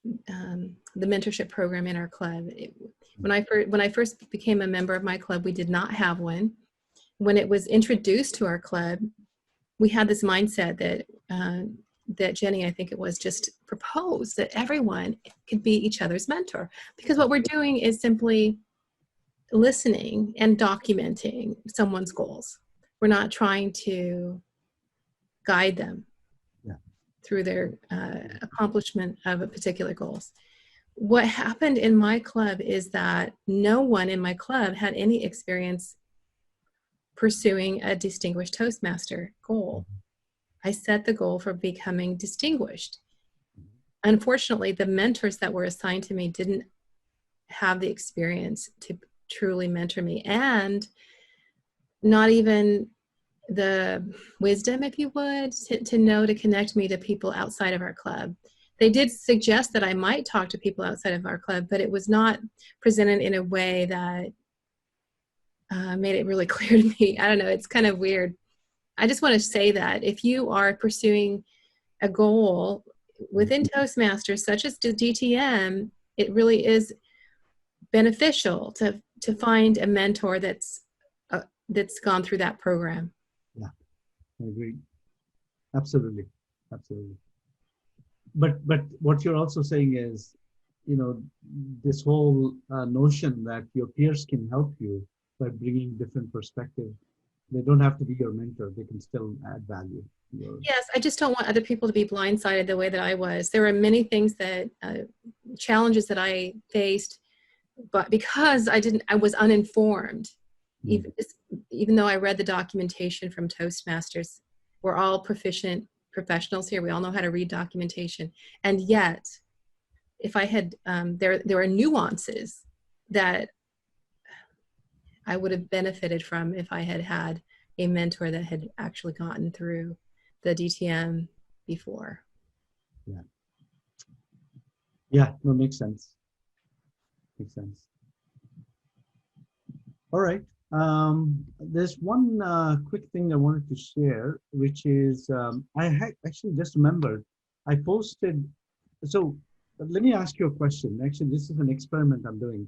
Speaker 11: the mentorship program in our club. When I first became a member of my club, we did not have one. When it was introduced to our club, we had this mindset that Jenny, I think it was, just proposed that everyone could be each other's mentor. Because what we're doing is simply listening and documenting someone's goals. We're not trying to guide them through their accomplishment of a particular goals. What happened in my club is that no one in my club had any experience pursuing a distinguished Toastmaster goal. I set the goal for becoming distinguished. Unfortunately, the mentors that were assigned to me didn't have the experience to truly mentor me, and not even the wisdom, if you would, to know to connect me to people outside of our club. They did suggest that I might talk to people outside of our club, but it was not presented in a way that made it really clear to me. I don't know, it's kind of weird. I just want to say that if you are pursuing a goal within Toastmasters, such as the DTM, it really is beneficial to find a mentor that's gone through that program.
Speaker 1: Yeah, I agree. Absolutely, absolutely. But what you're also saying is, this whole notion that your peers can help you by bringing different perspective. They don't have to be your mentor. They can still add value.
Speaker 11: Yes, I just don't want other people to be blindsided the way that I was. There were many things that, challenges that I faced, but because I was uninformed, even though I read the documentation from Toastmasters, we're all proficient professionals here. We all know how to read documentation. And yet, if I had, there are nuances that I would have benefited from if I had had a mentor that had actually gotten through the DTM before.
Speaker 1: Yeah. Yeah, no, makes sense. Makes sense. All right. There's one quick thing I wanted to share, which is I actually just remembered I posted. So let me ask you a question. Actually, this is an experiment I'm doing.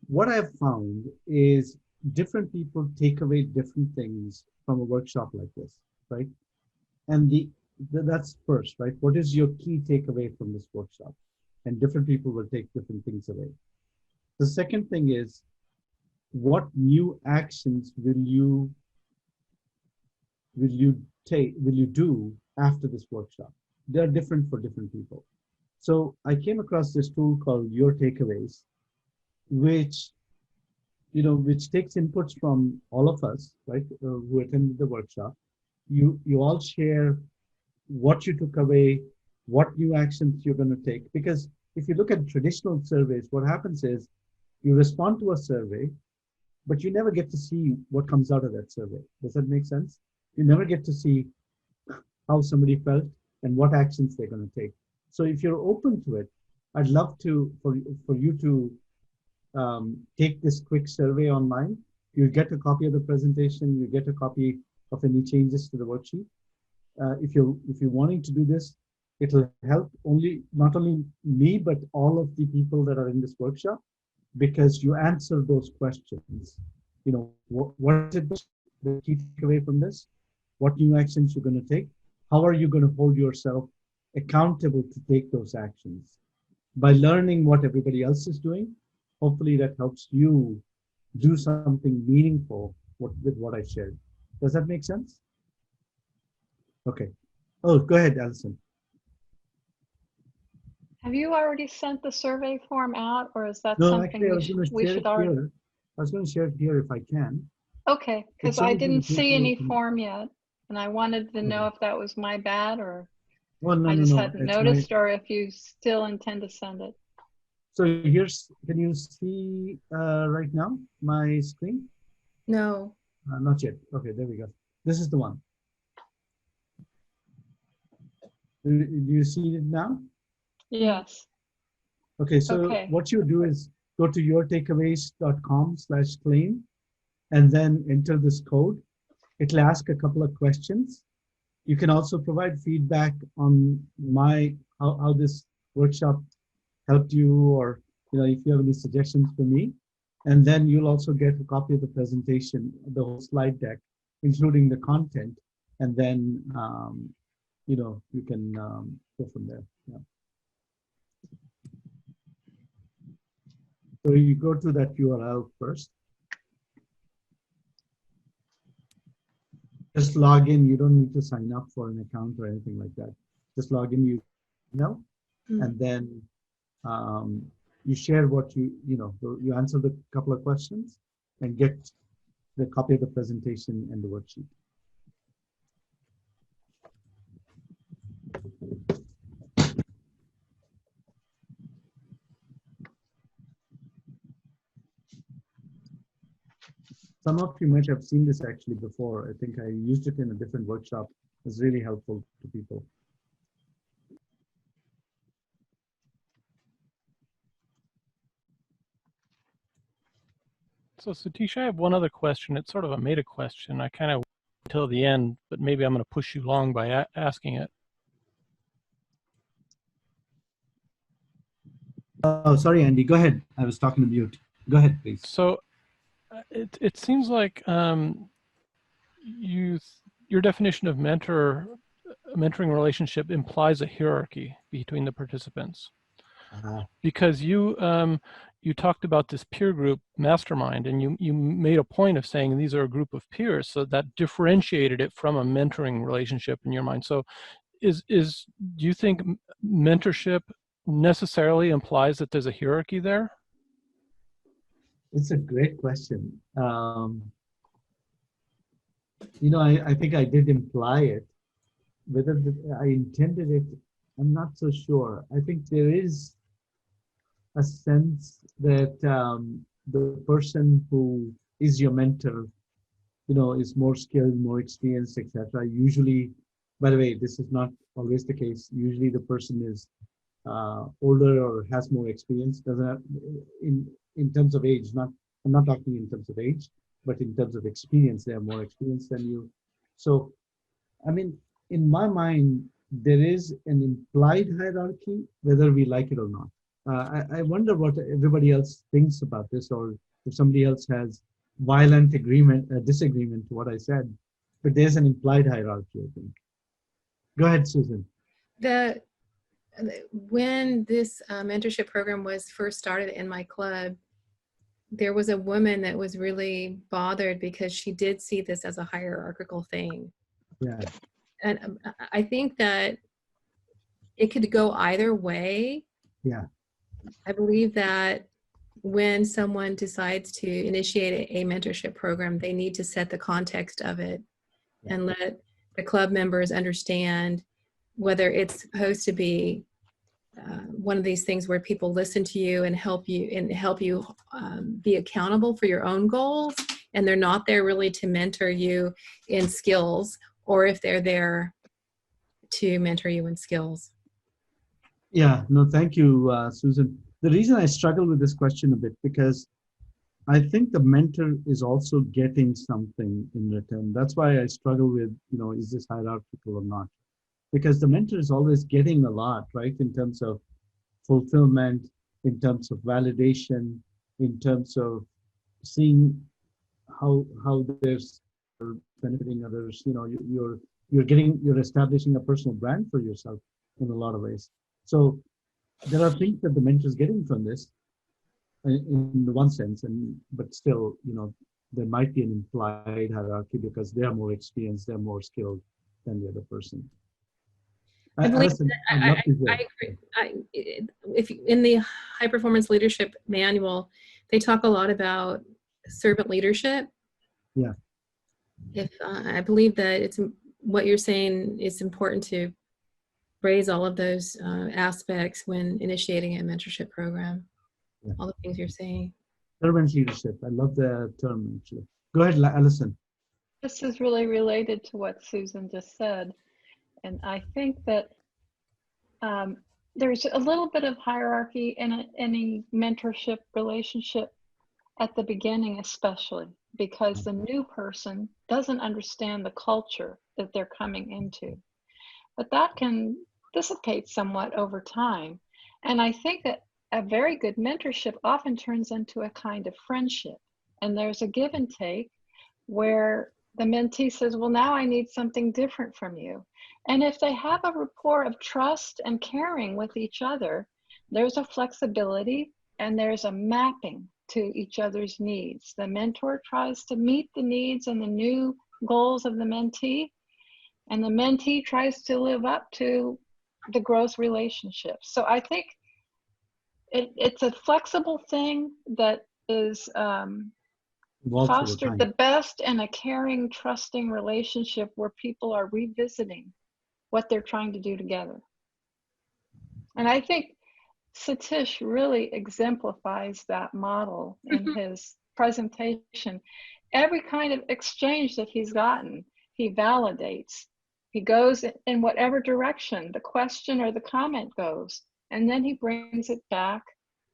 Speaker 1: What I've found is different people take away different things from a workshop like this, right? And that's first, right? What is your key takeaway from this workshop? And different people will take different things away. The second thing is, what new actions will you do after this workshop? They're different for different people. So I came across this tool called Your Takeaways, which takes inputs from all of us, right, who attended the workshop. You all share what you took away, what new actions you're going to take. Because if you look at traditional surveys, what happens is you respond to a survey, but you never get to see what comes out of that survey. Does that make sense? You never get to see how somebody felt and what actions they're going to take. So if you're open to it, I'd love for you to take this quick survey online. You get a copy of the presentation. You get a copy of any changes to the worksheet. If you're wanting to do this, it'll help not only me, but all of the people that are in this workshop, because you answer those questions. What is it the key takeaway from this? What new actions you're going to take? How are you going to hold yourself accountable to take those actions? By learning what everybody else is doing, hopefully that helps you do something meaningful with what I shared. Does that make sense? Okay. Oh, go ahead, Allison.
Speaker 4: Have you already sent the survey form out, or is that
Speaker 1: No,
Speaker 4: something
Speaker 1: actually,
Speaker 4: we should already?
Speaker 1: Here. I was going to share it here if I can.
Speaker 4: Okay, because I didn't see any form yet, and I wanted to know if that was my bad, or I just hadn't noticed, or if you still intend to send it.
Speaker 1: So can you see right now my screen?
Speaker 11: No.
Speaker 1: Not yet. Okay, there we go. This is the one. Do you see it now?
Speaker 4: Yes.
Speaker 1: Okay, so
Speaker 4: Okay.
Speaker 1: what you do is go to yourtakeaways.com/claim and then enter this code. It'll ask a couple of questions. You can also provide feedback on how this workshop helped you, or if you have any suggestions for me. And then you'll also get a copy of the presentation, the whole slide deck, including the content. And then you can go from there. Yeah. So you go to that URL first. Just log in. You don't need to sign up for an account or anything like that. Just log in, and then you share what you answer the couple of questions and get the copy of the presentation and the worksheet. Some of you might have seen this actually before. I think I used it in a different workshop. It's really helpful to people.
Speaker 6: So Satish, I have one other question. It's sort of a meta question. I kind of wait until the end, but maybe I'm going to push you long by asking it.
Speaker 1: Oh, sorry, Andy. Go ahead. I was talking to mute. Go ahead, please.
Speaker 6: So it seems like your definition of mentoring relationship implies a hierarchy between the participants. Because you talked about this peer group mastermind, and you made a point of saying these are a group of peers, so that differentiated it from a mentoring relationship in your mind. So do you think mentorship necessarily implies that there's a hierarchy there?
Speaker 1: It's a great question. I think I did imply it. Whether I intended it, I'm not so sure. I think there is a sense that the person who is your mentor, is more skilled, more experienced, etc. Usually, by the way, this is not always the case. Usually the person is older or has more experience. Doesn't have, in terms of age, I'm not talking in terms of age, but in terms of experience, they are more experienced than you. So, I mean, in my mind, there is an implied hierarchy, whether we like it or not. I wonder what everybody else thinks about this, or if somebody else has violent disagreement to what I said. But there's an implied hierarchy, I think. Go ahead, Susan.
Speaker 11: When this mentorship program was first started in my club, there was a woman that was really bothered because she did see this as a hierarchical thing.
Speaker 1: Yeah.
Speaker 11: And I think that it could go either way.
Speaker 1: Yeah.
Speaker 11: I believe that when someone decides to initiate a mentorship program, they need to set the context of it and let the club members understand whether it's supposed to be one of these things where people listen to you and help you be accountable for your own goals, and they're not there really to mentor you in skills, or if they're there to mentor you in skills.
Speaker 1: Yeah, no, thank you, Susan. The reason I struggle with this question a bit, because I think the mentor is also getting something in return. That's why I struggle with, is this hierarchical or not? Because the mentor is always getting a lot, right? In terms of fulfillment, in terms of validation, in terms of seeing how there's benefiting others. You're establishing a personal brand for yourself in a lot of ways. So there are things that the mentor is getting from this in the one sense, but still, there might be an implied hierarchy because they are more experienced, they're more skilled than the other person.
Speaker 11: I agree. If in the high performance leadership manual, they talk a lot about servant leadership.
Speaker 1: Yeah.
Speaker 11: I believe that it's what you're saying. It's important to raise all of those aspects when initiating a mentorship program. Yeah. All the things you're saying.
Speaker 1: Servant leadership. I love the term actually. Go ahead, Alison.
Speaker 4: This is really related to what Susan just said. And I think that there's a little bit of hierarchy in any mentorship relationship at the beginning, especially because the new person doesn't understand the culture that they're coming into. But that can dissipate somewhat over time. And I think that a very good mentorship often turns into a kind of friendship. And there's a give and take where the mentee says, well, now I need something different from you. And if they have a rapport of trust and caring with each other, there's a flexibility and there's a mapping to each other's needs. The mentor tries to meet the needs and the new goals of the mentee, and the mentee tries to live up to the growth relationship. So I think it's a flexible thing that is fostered the best in a caring, trusting relationship where people are revisiting what they're trying to do together. And I think Satish really exemplifies that model in his presentation. Every kind of exchange that he's gotten, he validates. He goes in whatever direction the question or the comment goes, and then he brings it back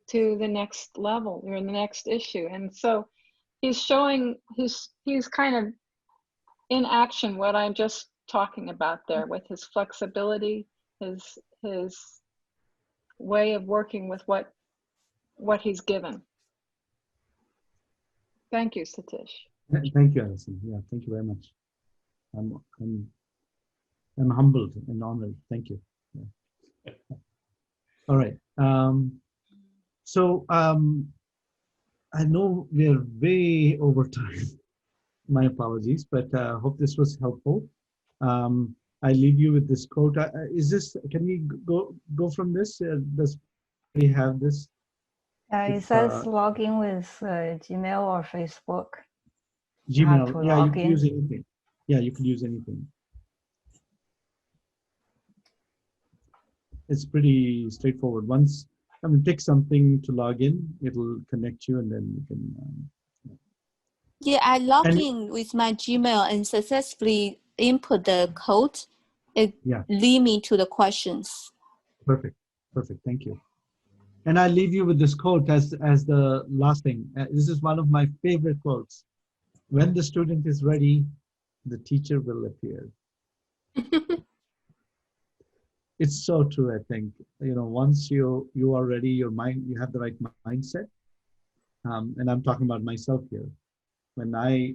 Speaker 4: to the next level or the next issue. And so he's showing, he's kind of in action what I'm just talking about there with his flexibility, his way of working with what he's given. Thank you, Satish.
Speaker 1: Thank you, Alison. Yeah, thank you very much. I'm humbled and honored. Thank you. Yeah. All right. I know we're way over time. My apologies, but hope this was helpful. I leave you with this quote. Can we go from this? Does we have this?
Speaker 13: It says log in with Gmail or Facebook.
Speaker 1: Gmail, yeah, you can use anything. Yeah, you can use anything. It's pretty straightforward. Once pick something to log in, it'll connect you, and then you can.
Speaker 10: Yeah, I logged in with my Gmail and successfully input the code. It lead me to the questions.
Speaker 1: Perfect. Thank you. And I leave you with this quote as the last thing. This is one of my favorite quotes. When the student is ready, the teacher will appear. It's so true, I think. Once you are ready, you have the right mindset. And I'm talking about myself here. When I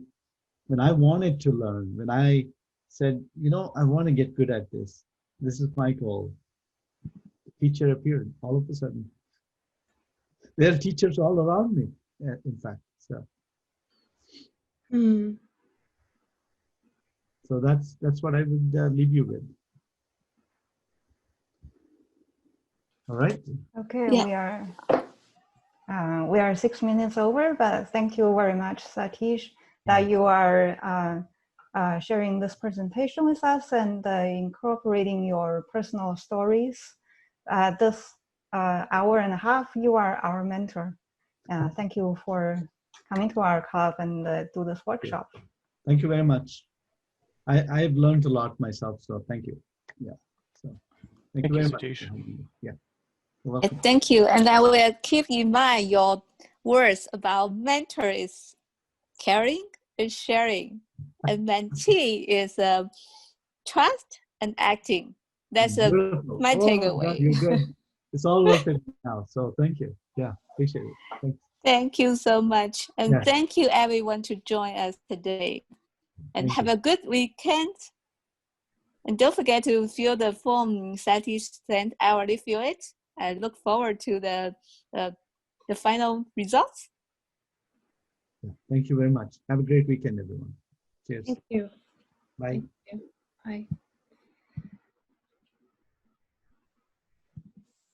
Speaker 1: wanted to learn, when I said, I want to get good at this. This is my goal. The teacher appeared all of a sudden. There are teachers all around me, in fact. So that's what I would leave you with. All right.
Speaker 13: Okay, yeah. We are 6 minutes over, but thank you very much, Satish, that you are sharing this presentation with us and incorporating your personal stories. This hour and a half, you are our mentor. Thank you for coming to our club and do this workshop.
Speaker 1: Thank you very much. I've learned a lot myself, so thank you. Yeah. So thank you very much. Yeah.
Speaker 10: Thank you. And I will keep in mind your words about mentor is caring and sharing, and mentee is trust and acting. That's my takeaway.
Speaker 1: God, you're good. It's all worth it now. So thank you. Yeah, appreciate it. Thanks.
Speaker 10: Thank you so much. And thank you everyone to join us today. And have a good weekend. And don't forget to fill the form Satish sent. I already fill it. I look forward to the final results.
Speaker 1: Thank you very much. Have a great weekend, everyone. Cheers.
Speaker 11: Thank you.
Speaker 1: Bye.
Speaker 11: Thank you. Bye.